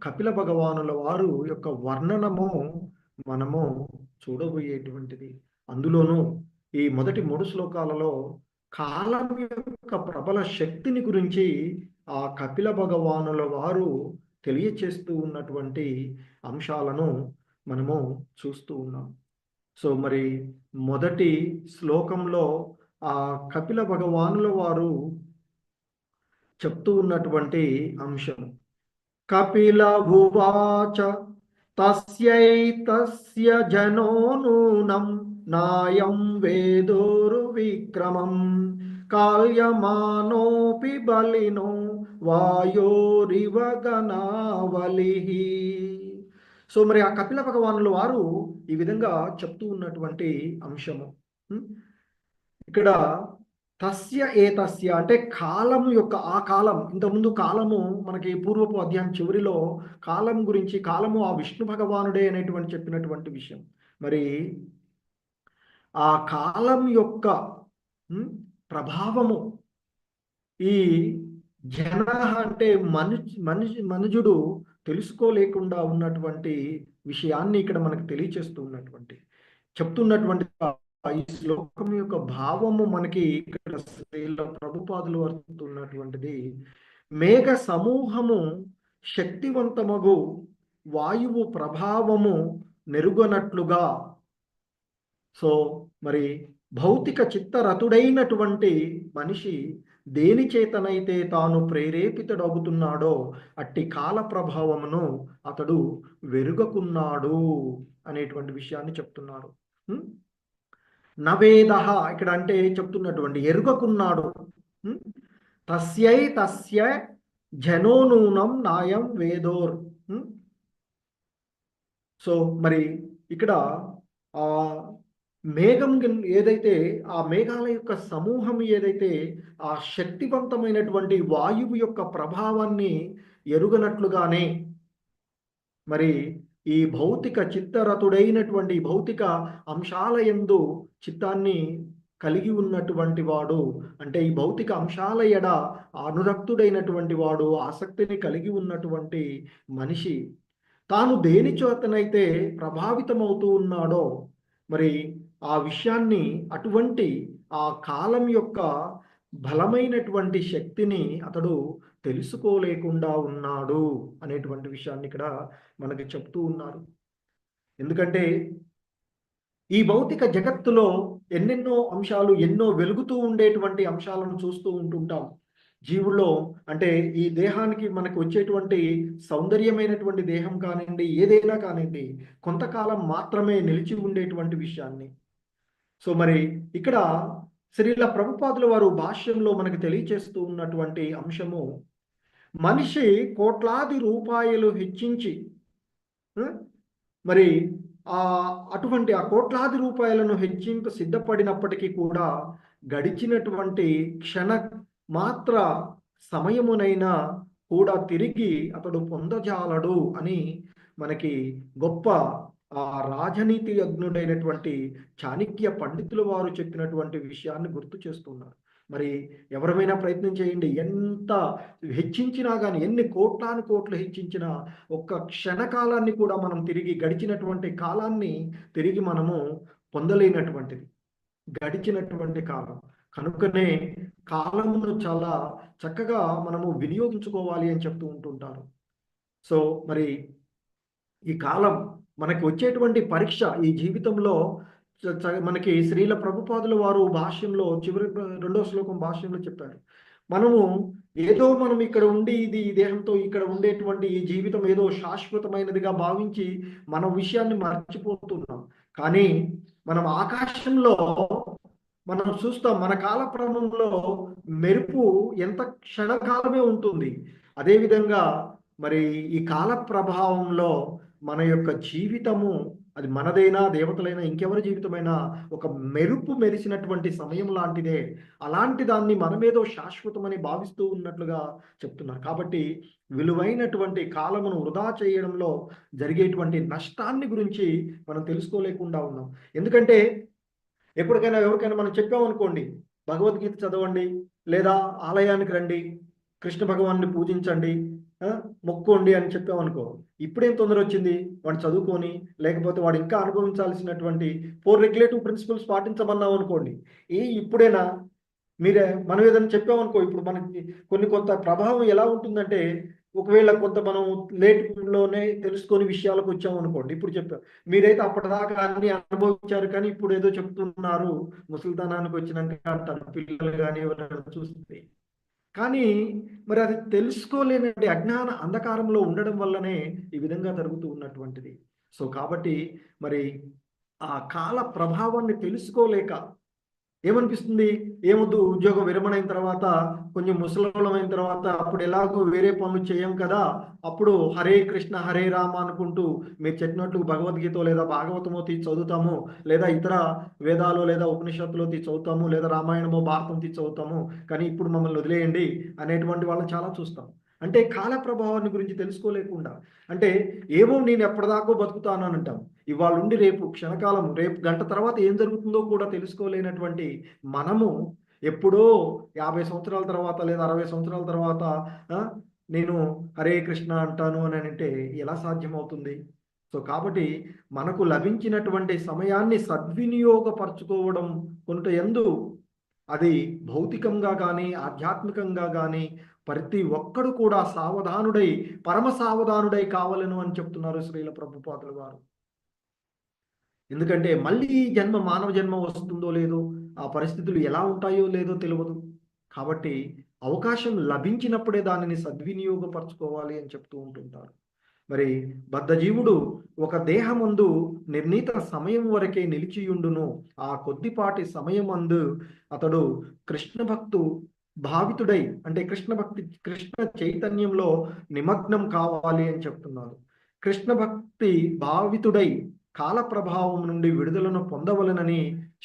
కపిల భగవానుల వారు యొక్క వర్ణనము మనము చూడబోయేటువంటిది. అందులోనూ ఈ మొదటి 3 శ్లోకాలలో కాలం యొక్క ప్రబల శక్తిని గురించి ఆ కపిల భగవానుల వారు తెలియచేస్తూ ఉన్నటువంటి అంశాలను మనము చూస్తూ ఉన్నాం. సో మరి మొదటి శ్లోకంలో ఆ కపిల భగవానుల వారు చెప్తూ ఉన్నటువంటి అంశం, కపిల భువాచ తస్యైతస్య జనో నూనం నాయం వేదోరు విక్రమం కాల్యమానోపి బలినో వాయోరివ గణావలిః. సో మరి ఆ కపిల భగవానుల వారు ఈ విధంగా చెప్తూ ఉన్నటువంటి అంశము ఇక్కడ తస్య ఏతస్య అంటే కాలం యొక్క ఆ కాలం, ఇంతకుముందు కాలము మనకి పూర్వపు అధ్యాయం చివరిలో కాలం గురించి, కాలము ఆ విష్ణు భగవానుడే అనేటువంటి చెప్పినటువంటి విషయం. మరి ఆ కాలం యొక్క ప్రభావము ఈ జన అంటే మనుజుడు తెలుసుకోలేకుండా ఉన్నటువంటి విషయాన్ని ఇక్కడ మనకు తెలియచేస్తూ ఉన్నటువంటి చెప్తున్నటువంటి ఈ శ్లోకం యొక్క భావము మనకి ఇక్కడ శ్రీల ప్రభుపాదులు వర్తున్నటువంటిది, మేఘ సమూహము శక్తివంతమగు వాయువు ప్రభావము నెరుగనట్లుగా. సో మరి భౌతిక చిత్తరతుడైనటువంటి మనిషి దేని చేతనైతే తాను ప్రేరేపితుడవుతున్నాడో అట్టి కాల ప్రభావమును అతడు వెరుగకున్నాడు అనేటువంటి విషయాన్ని చెప్తున్నారు. నవేద ఇక్కడ అంటే చెప్తున్నటువంటి ఎరుగకున్నాడు. తస్యై తస్య జనోనూనం నాయం వేదోర్. సో మరి ఇక్కడ ఆ మేఘం ఏదైతే ఆ మేఘాల యొక్క సమూహం ఏదైతే ఆ శక్తివంతమైనటువంటి వాయువు యొక్క ప్రభావాన్ని ఎరుగనట్లుగానే మరి ఈ భౌతిక చిత్తరతుడైనటువంటి భౌతిక అంశాల యందు చిత్తాన్ని కలిగి ఉన్నటువంటి వాడు, అంటే ఈ భౌతిక అంశాల ఎడ అనురక్తుడైనటువంటి వాడు, ఆసక్తిని కలిగి ఉన్నటువంటి మనిషి తాను దేని చేతనైతే ప్రభావితమవుతూ ఉన్నాడో మరి ఆ విషయాన్ని, అటువంటి ఆ కాలం యొక్క బలమైనటువంటి శక్తిని అతడు తెలుసుకోలేకుండా ఉన్నాడు అనేటువంటి విషయాన్ని ఇక్కడ మనకి చెప్తూ ఉన్నారు. ఎందుకంటే ఈ భౌతిక జగత్తులో ఎన్నెన్నో అంశాలు, ఎన్నో వెలుగుతూ ఉండేటువంటి అంశాలను చూస్తూ ఉంటుంటాం జీవుల్లో. అంటే ఈ దేహానికి మనకు వచ్చేటువంటి సౌందర్యమైనటువంటి దేహం కానివ్వండి, ఏదైనా కానివ్వండి, కొంతకాలం మాత్రమే నిలిచి ఉండేటువంటి విషయాన్ని. సో మరి ఇక్కడ శ్రీల ప్రభుపాదుల వారు భాష్యంలో మనకు తెలియచేస్తూ ఉన్నటువంటి అంశము, మనిషి కోట్లాది రూపాయలు హెచ్చించి మరి అటువంటి ఆ కోట్లాది రూపాయలను హెచ్చింపు సిద్ధపడినప్పటికీ కూడా గడిచినటువంటి క్షణ మాత్ర సమయమునైనా కూడా తిరిగి అతడు పొందజాలడు అని మనకి గొప్ప ఆ రాజనీతి యజ్ఞుడైనటువంటి చాణక్య పండితుల వారు చెప్పినటువంటి విషయాన్ని గుర్తు చేస్తున్నారు. మరి ఎవరైనా ప్రయత్నం చేయండి, ఎంత హెచ్చించినా కానీ, ఎన్ని కోట్లాను కోట్లు హెచ్చించినా ఒక్క క్షణకాలాన్ని కూడా మనం తిరిగి, గడిచినటువంటి కాలాన్ని తిరిగి మనము పొందలేనటువంటిది గడిచినటువంటి కాలం. కనుకనే కాలమును చాలా చక్కగా మనము వినియోగించుకోవాలి అని చెప్తూ ఉంటుంటారు. సో మరి ఈ కాలం మనకి వచ్చేటువంటి పరీక్ష ఈ జీవితంలో మనకి శ్రీల ప్రభుపాదుల వారు భాష్యంలో చివరి 2వ శ్లోకం భాష్యంలో చెప్పారు, మనము ఏదో మనం ఇక్కడ ఉండి ఈ దేహంతో ఇక్కడ ఉండేటువంటి ఈ జీవితం ఏదో శాశ్వతమైనదిగా భావించి మన విషయాన్ని మర్చిపోతున్నాం. కానీ మనం ఆకాశంలో మనం చూస్తాం, మన కాలక్రమంలో మెరుపు ఎంత క్షణకాలమే ఉంటుంది. అదేవిధంగా మరి ఈ కాల ప్రభావంలో మన యొక్క జీవితము, అది మనదైనా దేవతలైనా ఇంకెవరి జీవితమైనా ఒక మెరుపు మెరిసినటువంటి సమయం లాంటిదే. అలాంటి దాన్ని మనమేదో శాశ్వతమని భావిస్తూ ఉన్నట్లుగా చెప్తున్నారు. కాబట్టి విలువైనటువంటి కాలమును వృధా చేయడంలో జరిగేటువంటి నష్టాన్ని గురించి మనం తెలుసుకోలేకుండా ఉన్నాం. ఎందుకంటే ఎప్పటికైనా ఎవరికైనా మనం చెప్పామనుకోండి, భగవద్గీత చదవండి, లేదా ఆలయానికి రండి, కృష్ణ భగవాన్ని పూజించండి, మొక్కోండి అని చెప్పామనుకో, ఇప్పుడేం తొందర వచ్చింది వాడు చదువుకొని, లేకపోతే వాడు ఇంకా అనుభవించాల్సినటువంటి 4 రెగ్యులేటివ్ ప్రిన్సిపల్స్ పాటించమన్నాం అనుకోండి, ఇప్పుడేనా మనం ఏదైనా చెప్పామనుకో, ఇప్పుడు మనకి కొంత ప్రభావం ఎలా ఉంటుందంటే, ఒకవేళ కొంత మనం లేట్లోనే తెలుసుకొని విషయాలకు వచ్చాం అనుకోండి. ఇప్పుడు చెప్పారు మీరైతే అప్పటిదాకా అన్ని అనుభవించారు, కానీ ఇప్పుడు ఏదో చెప్తున్నారు ముసలితనానికి వచ్చినాక అంటారు పిల్లలు కానీ ఎవరైనా చూస్తే. కానీ మరి అది తెలుసుకోలేనండి అజ్ఞాన అంధకారంలో ఉండడం వల్లనే ఈ విధంగా జరుగుతూ ఉన్నటువంటిది. సో కాబట్టి మరి ఆ కాల ప్రభావాన్ని తెలుసుకోలేక ఏమనిపిస్తుంది, ఏమొద్దు ఉద్యోగం విరమణ అయిన తర్వాత కొంచెం ముసలమైన తర్వాత అప్పుడు ఎలాగో వేరే పనులు చేయం కదా, అప్పుడు హరే కృష్ణ హరే రామ అనుకుంటూ మీరు చెప్పినట్లు భగవద్గీత లేదా భాగవతమో తీసి చదువుతాము, లేదా ఇతర వేదాలు లేదా ఉపనిషత్తులో తీసి చదువుతాము, లేదా రామాయణమో భారతం తీసి చదువుతాము, కానీ ఇప్పుడు మమ్మల్ని వదిలేయండి అనేటువంటి వాళ్ళని చాలా చూస్తాం. అంటే కాల ప్రభావాన్ని గురించి తెలుసుకోలేకుండా, అంటే ఏమో నేను ఎప్పటిదాకో బతుకుతాను అని అంటాం. ఇవాళ ఉండి రేపు క్షణకాలం, రేపు గంట తర్వాత ఏం జరుగుతుందో కూడా తెలుసుకోలేనటువంటి మనము ఎప్పుడో 50 సంవత్సరాల తర్వాత లేదా 60 సంవత్సరాల తర్వాత నేను హరే కృష్ణ అంటాను అని అంటే ఎలా సాధ్యమవుతుంది? సో కాబట్టి మనకు లభించినటువంటి సమయాన్ని సద్వినియోగపరచుకోవడం కొంత యందు అది భౌతికంగా కానీ ఆధ్యాత్మికంగా కానీ ప్రతి ఒక్కడు కూడా సావధానుడై పరమ సావధానుడై కావాలను అని చెప్తున్నారు శ్రీల ప్రభుపాదుల వారు. ఎందుకంటే మళ్ళీ జన్మ మానవ జన్మ వస్తుందో లేదో, ఆ పరిస్థితులు ఎలా ఉంటాయో లేదో తెలియదు. కాబట్టి అవకాశం లభించినప్పుడే దానిని సద్వినియోగపరచుకోవాలి అని చెప్తూ ఉంటుంటారు. మరి బద్ధజీవుడు ఒక దేహమందు నిర్ణీత సమయం వరకే నిలిచియుండును, ఆ కొద్దిపాటి సమయమందు అతడు కృష్ణ భక్తు భావితుడై, అంటే కృష్ణ చైతన్యంలో నిమగ్నం కావాలి అని చెప్తున్నారు. కృష్ణ భక్తి భావితుడై కాల ప్రభావం నుండి విడుదలను పొందవలనని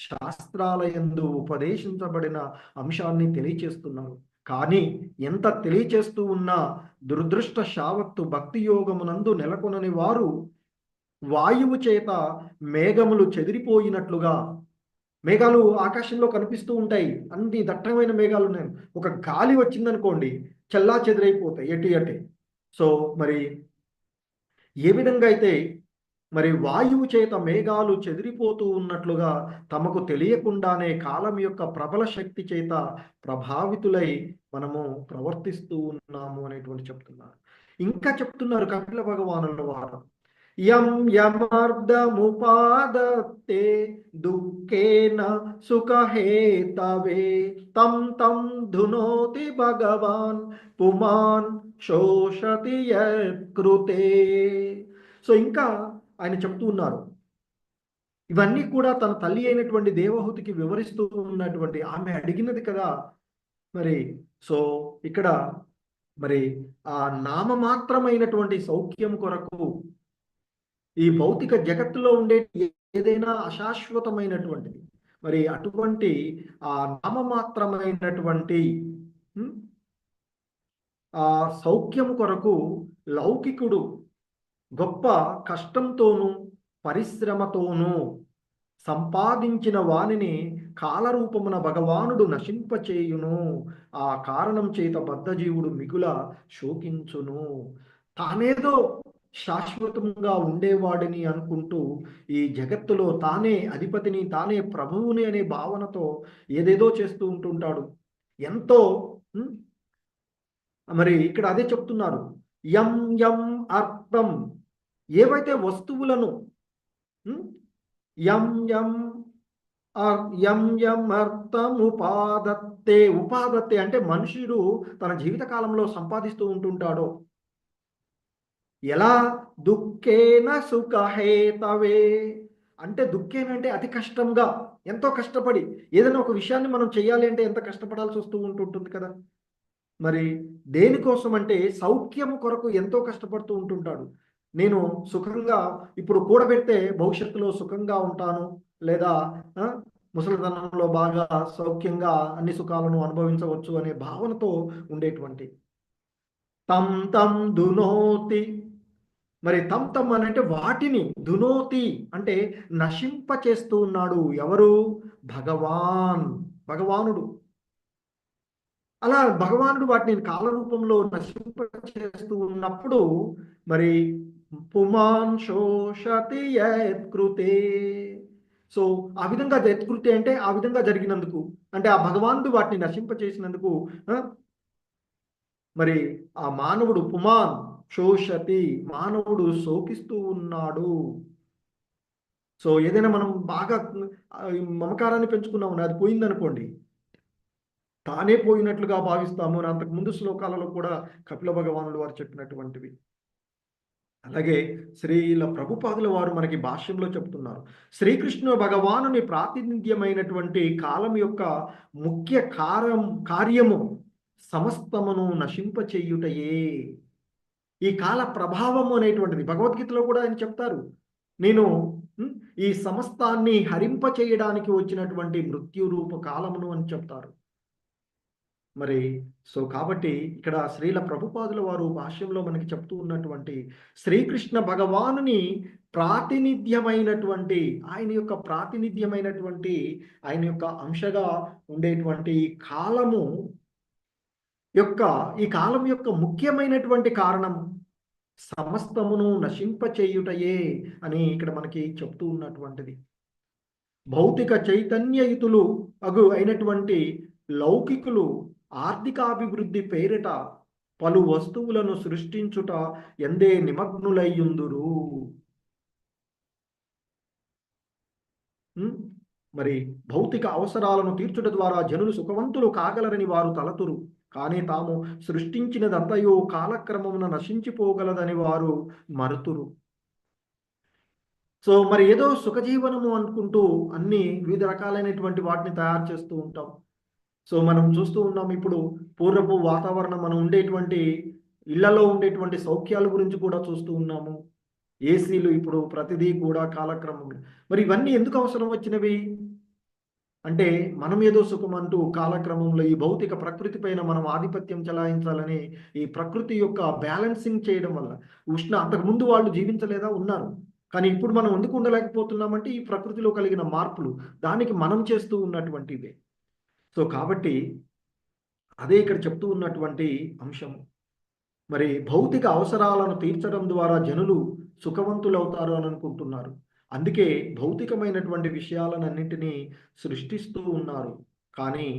శాస్త్రాలయందు ఉపదేశించబడిన అంశాన్ని తెలియచేస్తున్నారు. కానీ ఎంత తెలియచేస్తూ ఉన్నా దురదృష్ట శావత్తు భక్తి యోగమునందు నెలకొనని వారు వాయువు చేత మేఘములు చెదిరిపోయినట్లుగా, మేఘాలు ఆకాశంలో కనిపిస్తూ ఉంటాయి, అన్ని దట్టమైన మేఘాలు ఉన్నాయి, ఒక గాలి వచ్చిందనుకోండి చల్లా చెదిరైపోతాయి ఎటు అటే. సో మరి ఏ విధంగా అయితే మరి వాయువు చేత మేఘాలు చెదిరిపోతూ ఉన్నట్లుగా తమకు తెలియకుండానే కాలం యొక్క ప్రబల శక్తి చేత ప్రభావితులై మనము ప్రవర్తిస్తూ ఉన్నాము అనేటువంటి చెప్తున్నారు. ఇంకా చెప్తున్నారు కపిల భగవానుల వారు, యం యమర్ధముపాదతే దుఃఖేన సుఖహేతవే తం తం ధునోతి భగవాన్ పుమాన్ శోషతి యత్కృతే. సో ఇంకా ఆయన చెప్తూ ఉన్నారు, ఇవన్నీ కూడా తన తల్లి అయినటువంటి దేవహూతికి వివరిస్తూ ఉన్నటువంటి, ఆమె అడిగినది కదా. మరి సో ఇక్కడ మరి ఆ నామమాత్రమైనటువంటి సౌఖ్యం కొరకు ఈ భౌతిక జగత్తులో ఉండే ఏదైనా అశాశ్వతమైనటువంటిది, మరి అటువంటి ఆ నామమాత్రమైనటువంటి ఆ సౌఖ్యం కొరకు లౌకికుడు గొప్ప కష్టంతోనూ పరిశ్రమతోనూ సంపాదించిన వానిని కాలరూపమున భగవానుడు నశింపచేయును, ఆ కారణం చేత బద్ధజీవుడు మిగుల శోకించును. తానేదో శాశ్వతంగా ఉండేవాడిని అనుకుంటూ ఈ జగత్తులో తానే అధిపతిని, తానే ప్రభువుని అనే భావనతో ఏదేదో చేస్తూ ఉంటుంటాడు. ఎంతో మరి ఇక్కడ అదే చెప్తున్నారు, యం యం అర్థం, ఏవైతే వస్తువులను యం యం అర్థం ఉపాదత్తే, ఉపాదత్తే అంటే మనుషుడు తన జీవిత కాలంలో సంపాదిస్తూ ఉంటుంటాడో, ఎలా దుఃఖేన సుఖహేతవే అంటే దుఃఖేనంటే అతి కష్టంగా, ఎంతో కష్టపడి ఏదైనా ఒక విషయాన్ని మనం చేయాలి అంటే ఎంత కష్టపడాల్సి వస్తూ ఉంటుంటుంది కదా. మరి దేనికోసం అంటే సౌఖ్యము కొరకు ఎంతో కష్టపడుతూ ఉంటుంటాడు. నేను సుఖంగా ఇప్పుడు కూడబెడితే భవిష్యత్తులో సుఖంగా ఉంటాను, లేదా ముసలితనంలో బాగా సౌఖ్యంగా అన్ని సుఖాలను అనుభవించవచ్చు అనే భావనతో ఉండేటువంటి తం తం దునోతి, మరి తం తం అని అంటే వాటిని, దునోతి అంటే నశింప చేస్తూ ఉన్నాడు. ఎవరు? భగవానుడు. అలా భగవానుడు వాటిని కాలరూపంలో నశింప చేస్తూ ఉన్నప్పుడు మరి పుమాన్ శోషతి యత్కృతే. సో ఆ విధంగా యత్కృతే అంటే ఆ విధంగా జరిగినందుకు, అంటే ఆ భగవానుడు వాటిని నశింప చేసినందుకు మరి ఆ మానవుడు పుమాన్ శోషతి, మానవుడు శోకిస్తూ ఉన్నాడు. సో ఏదైనా మనం బాగా మమకారాన్ని పెంచుకున్నాము, అది పోయిందనుకోండి, తానే పోయినట్లుగా భావిస్తాము అని అంతకుముందు శ్లోకాలలో కూడా కపిల భగవానుడు వారు చెప్పినటువంటివి. అలాగే శ్రీల ప్రభుపాదుల వారు మనకి భాష్యంలో చెప్తున్నారు, శ్రీకృష్ణ భగవానుని ప్రాతినిధ్యమైనటువంటి కాలం యొక్క ముఖ్య కార్యము సమస్తమును నశింపచేయుటయే. ఈ కాల ప్రభావము అనేటువంటిది భగవద్గీతలో కూడా ఆయన చెప్తారు, నేను ఈ సమస్తాన్ని హరింప చేయడానికి వచ్చినటువంటి మృత్యు రూప కాలమును అని చెప్తారు. మరి సో కాబట్టి ఇక్కడ శ్రీల ప్రభుపాదుల వారు భాష్యంలో మనకి చెప్తూ ఉన్నటువంటి శ్రీకృష్ణ భగవానుని ప్రాతినిధ్యమైనటువంటి ఆయన యొక్క ప్రాతినిధ్యమైనటువంటి ఆయన యొక్క అంశగా ఉండేటువంటి కాలము ఈ కాలం యొక్క ముఖ్యమైనటువంటి కారణం సమస్తమును నశింపచేయుటయే అని ఇక్కడ మనకి చెప్తూ ఉన్నటువంటిది. భౌతిక చైతన్యయుతులు అయినటువంటి లౌకికులు ఆర్థికాభివృద్ధి పేరిట పలు వస్తువులను సృష్టించుట ఎందే నిమగ్నులయ్యుందురు. మరి భౌతిక అవసరాలను తీర్చుట ద్వారా జనులు సుఖవంతులు కాగలరని వారు తలతురు, కానీ తాము సృష్టించినదంతయో కాలక్రమమున నశించిపోగలదని వారు మరుతురు. సో మరి ఏదో సుఖజీవనము అనుకుంటూ అన్ని వివిధ రకాలైనటువంటి వాటిని తయారు చేస్తూ ఉంటాం. సో మనం చూస్తూ ఉన్నాం, ఇప్పుడు పూర్వపు వాతావరణం, మనం ఉండేటువంటి ఇళ్లలో ఉండేటువంటి సౌఖ్యాల గురించి కూడా చూస్తూ ఉన్నాము. ఏసీలు ఇప్పుడు ప్రతిదీ కూడా కాలక్రమంలో. మరి ఇవన్నీ ఎందుకు అవసరం వచ్చినవి అంటే, మనం ఏదో సుఖం అంటూ కాలక్రమంలో ఈ భౌతిక ప్రకృతి పైన మనం ఆధిపత్యం చెలాయించాలని ఈ ప్రకృతి యొక్క బ్యాలెన్సింగ్ చేయడం వల్ల అంతకుముందు వాళ్ళు జీవించలేదా, ఉన్నారు. కానీ ఇప్పుడు మనం ఎందుకు ఉండలేకపోతున్నామంటే ఈ ప్రకృతిలో కలిగిన మార్పులు, దానికి మనం చేస్తూ ఉన్నటువంటివే. సో కాబట్టి అదే ఇక్కడ చెప్తూ ఉన్నటువంటి అంశం. మరి భౌతిక అవసరాలను తీర్చడం ద్వారా జనులు సుఖవంతులవుతారు అని అనుకుంటున్నారు. అందుకే భౌతికమైనటువంటి విషయాలన్నింటినీ సృష్టిస్తూ ఉన్నారు. కానీ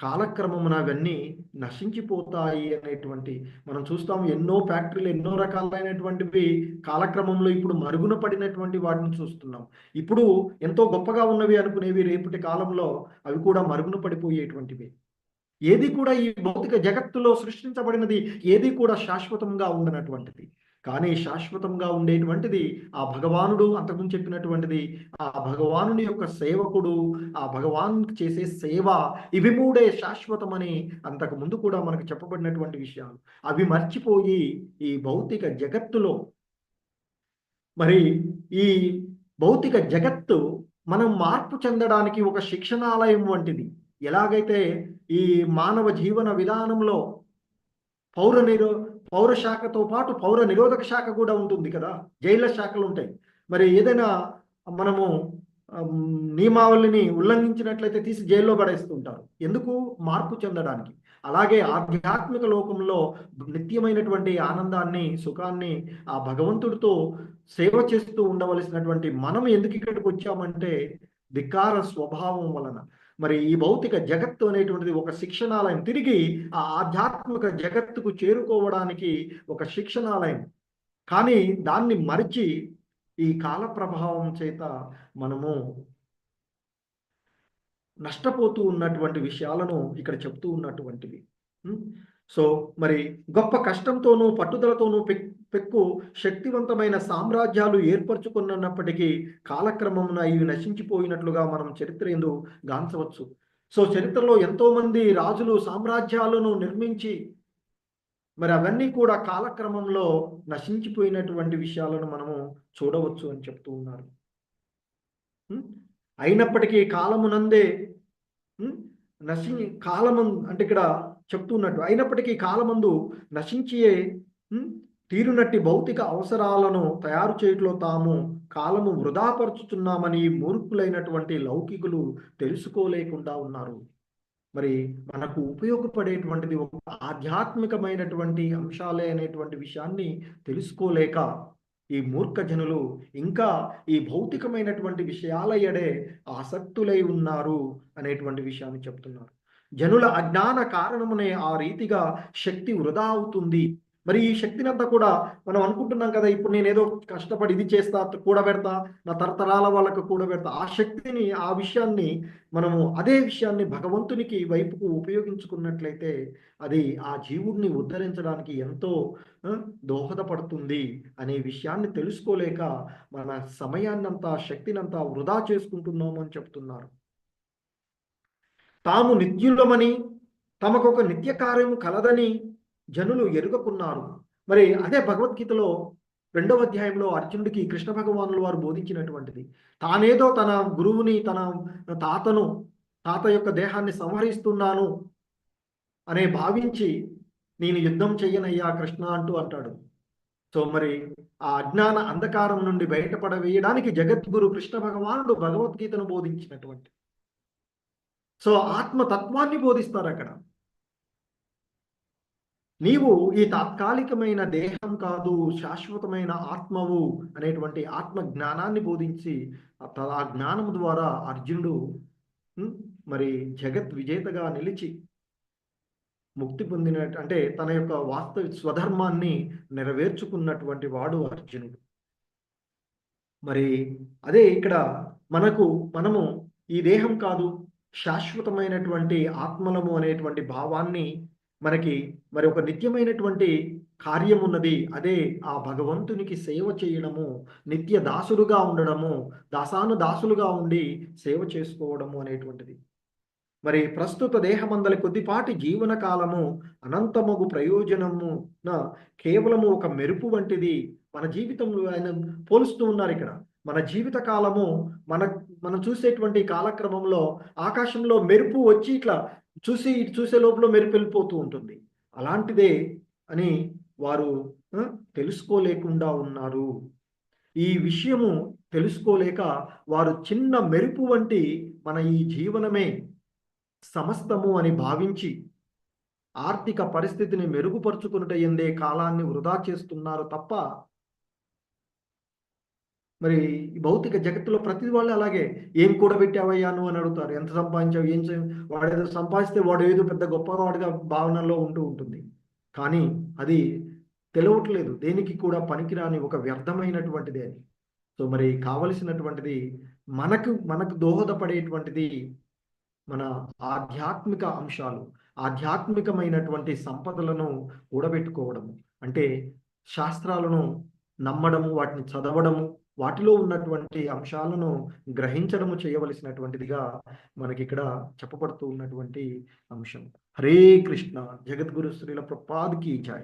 కాలక్రమమున అవన్నీ నశించిపోతాయి అనేటువంటి మనం చూస్తాం. ఎన్నో ఫ్యాక్టరీలు, ఎన్నో రకాలైనటువంటివి కాలక్రమంలో ఇప్పుడు మరుగున పడినటువంటి వాటిని చూస్తున్నాం. ఇప్పుడు ఎంతో గొప్పగా ఉన్నవి అనుకునేవి రేపటి కాలంలో అవి కూడా మరుగున పడిపోయేటువంటివి. ఏది కూడా ఈ భౌతిక జగత్తులో సృష్టించబడినది ఏది కూడా శాశ్వతంగా ఉండనటువంటిది. కానీ శాశ్వతంగా ఉండేటువంటిది ఆ భగవానుడు అంతకుముందు చెప్పినటువంటిది, ఆ భగవానుని యొక్క సేవకుడు, ఆ భగవానుకి చేసే సేవ, ఇవి మూడే శాశ్వతమని అంతకు ముందు కూడా మనకు చెప్పబడినటువంటి విషయాలు. అవి మర్చిపోయి ఈ భౌతిక జగత్తులో, మరి ఈ భౌతిక జగత్తు మనం మార్పు చెందడానికి ఒక శిక్షణాలయం వంటిది. ఎలాగైతే ఈ మానవ జీవన విధానంలో పౌర శాఖతో పాటు పౌర నిరోధక శాఖ కూడా ఉంటుంది కదా, జైళ్ళ శాఖలు ఉంటాయి. మరి ఏదైనా మనము నియమావళిని ఉల్లంఘించినట్లయితే తీసి జైల్లో పడేస్తుంటారు. ఎందుకు? మార్పు చెందడానికి. అలాగే ఆధ్యాత్మిక లోకంలో నిత్యమైనటువంటి ఆనందాన్ని, సుఖాన్ని ఆ భగవంతుడితో సేవ చేస్తూ ఉండవలసినటువంటి మనం ఎందుకు ఇక్కడికి వచ్చామంటే ధిక్కార స్వభావం వలన. మరి ఈ భౌతిక జగత్తు అనేటువంటిది ఒక శిక్షణాలయం. తిరిగి ఆ ఆధ్యాత్మిక జగత్తుకు చేరుకోవడానికి ఒక శిక్షణాలయం. కానీ దాన్ని మరిచి ఈ కాల ప్రభావం చేత మనము నష్టపోతూ ఉన్నటువంటి విషయాలను ఇక్కడ చెప్తూ ఉన్నటువంటివి. సో మరి గొప్ప కష్టంతోనూ పట్టుదలతోనూ పెక్కు శక్తివంతమైన సామ్రాజ్యాలు ఏర్పరచుకున్నప్పటికీ కాలక్రమమున ఇవి నశించిపోయినట్లుగా మనం చరిత్ర యందు గాంచవచ్చు. సో చరిత్రలో ఎంతో మంది రాజులు సామ్రాజ్యాలను నిర్మించి మరి అవన్నీ కూడా కాలక్రమంలో నశించిపోయినటువంటి విషయాలను మనము చూడవచ్చు అని చెప్తూ ఉన్నారు. అయినప్పటికీ కాలమునందే కాలము అంటే ఇక్కడ చెప్తున్నట్టు, అయినప్పటికీ కాలమందు నశించే తీరునట్టి భౌతిక అవసరాలను తయారు చేయట్లో తాము కాలము వృధాపరుచుతున్నామని మూర్ఖులైనటువంటి లౌకికులు తెలుసుకోలేకుండా ఉన్నారు. మరి మనకు ఉపయోగపడేటువంటిది ఒక ఆధ్యాత్మికమైనటువంటి అంశాలే అనేటువంటి విషయాన్ని తెలుసుకోలేక ఈ మూర్ఖ జనులు ఇంకా ఈ భౌతికమైనటువంటి విషయాల ఎడే ఆసక్తులై ఉన్నారు అనేటువంటి విషయాన్ని చెప్తున్నారు. జనుల అజ్ఞాన కారణమునే ఆ రీతిగా శక్తి వృధా అవుతుంది. మరి ఈ శక్తినంతా కూడా మనం అనుకుంటున్నాం కదా, ఇప్పుడు నేను ఏదో కష్టపడి ఇది చేస్తా, కూడబెడతా, నా తరతరాల వాళ్ళకు కూడబెడతా. ఆ శక్తిని, ఆ విషయాన్ని మనము అదే విషయాన్ని భగవంతునికి వైపుకు ఉపయోగించుకున్నట్లయితే అది ఆ జీవుడిని ఉద్ధరించడానికి ఎంతో దోహదపడుతుంది అనే విషయాన్ని తెలుసుకోలేక మన సమయాన్నంతా, శక్తినంతా వృధా చేసుకుంటున్నాము అని చెప్తున్నారు. తాము నిత్యులమని, తమకొక నిత్య కార్యము కలదని జనులు ఎరుగకున్నారు. మరి అదే భగవద్గీతలో 2వ అధ్యాయంలో అర్జునుడికి కృష్ణ భగవానుల వారు బోధించినటువంటిది. తానేదో తన గురువుని, తన తాత యొక్క దేహాన్ని సంహరిస్తున్నాను అనే భావించి, నేను యుద్ధం చెయ్యనయ్యా కృష్ణ అంటాడు. సో మరి ఆ అజ్ఞాన అంధకారం నుండి బయటపడవేయడానికి జగద్గురు కృష్ణ భగవానుడు భగవద్గీతను బోధించినటువంటి, సో ఆత్మతత్వాన్ని బోధిస్తారు అక్కడ. నీవు ఈ తాత్కాలికమైన దేహం కాదు, శాశ్వతమైన ఆత్మవు అనేటువంటి ఆత్మ జ్ఞానాన్ని బోధించి, ఆ జ్ఞానం ద్వారా అర్జునుడు మరి జగత్ విజేతగా నిలిచి ముక్తి అంటే తన యొక్క వాస్తవ స్వధర్మాన్ని నెరవేర్చుకున్నటువంటి వాడు అర్జునుడు. మరి అదే ఇక్కడ మనము ఈ దేహం కాదు, శాశ్వతమైనటువంటి ఆత్మలము అనేటువంటి భావాన్ని, మనకి మరి ఒక నిత్యమైనటువంటి కార్యం ఉన్నది. అదే ఆ భగవంతునికి సేవ చేయడము, నిత్య దాసుడుగా ఉండడము, దాసులుగా ఉండి సేవ చేసుకోవడము అనేటువంటిది. మరి ప్రస్తుత దేహమందలి కొద్దిపాటి జీవన కాలము అనంతమగు ప్రయోజనము కేవలము ఒక మెరుపు వంటిది. మన జీవితంలో ఆయన పోలుస్తూ ఉన్నారు ఇక్కడ. మన జీవిత కాలము మనం చూసేటువంటి కాలక్రమంలో ఆకాశంలో మెరుపు వచ్చి ఇట్లా చూసే లోపల మెరుపు వెళ్ళిపోతూ ఉంటుంది. అలాంటిదే అని వారు తెలుసుకోలేకుండా ఉన్నారు. ఈ విషయము తెలుసుకోలేక వారు చిన్న మెరుపు వంటి మన ఈ జీవనమే సమస్తము అని భావించి ఆర్థిక పరిస్థితిని మెరుగుపరుచుకున్నట ఎందే కాలాన్ని వృధా చేస్తున్నారు తప్ప, మరి భౌతిక జగత్తులో ప్రతి వాళ్ళు అలాగే, ఏం కూడబెట్టావయ్యా నువ్వు అని అడుగుతారు. ఎంత సంపాదించావు, వాడేదో సంపాదిస్తే వాడు ఏదో పెద్ద గొప్పవాడిగా భావనలో ఉంటుంది. కానీ అది తెలవట్లేదు, దేనికి కూడా పనికిరాని ఒక వ్యర్థమైనటువంటిది అని. సో మరి కావలసినటువంటిది మనకు దోహదపడేటువంటిది మన ఆధ్యాత్మిక అంశాలు, ఆధ్యాత్మికమైనటువంటి సంపదలను కూడబెట్టుకోవడము. అంటే శాస్త్రాలను నమ్మడము, వాటిని చదవడము, వాటిలో ఉన్నటువంటి అంశాలను గ్రహించడము చేయవలసినటువంటిదిగా మనకి ఇక్కడ చెప్పబడుతూ ఉన్నటువంటి అంశం. హరే కృష్ణ. జగద్గురు శ్రీల ప్రభుపాద్ కీ జై.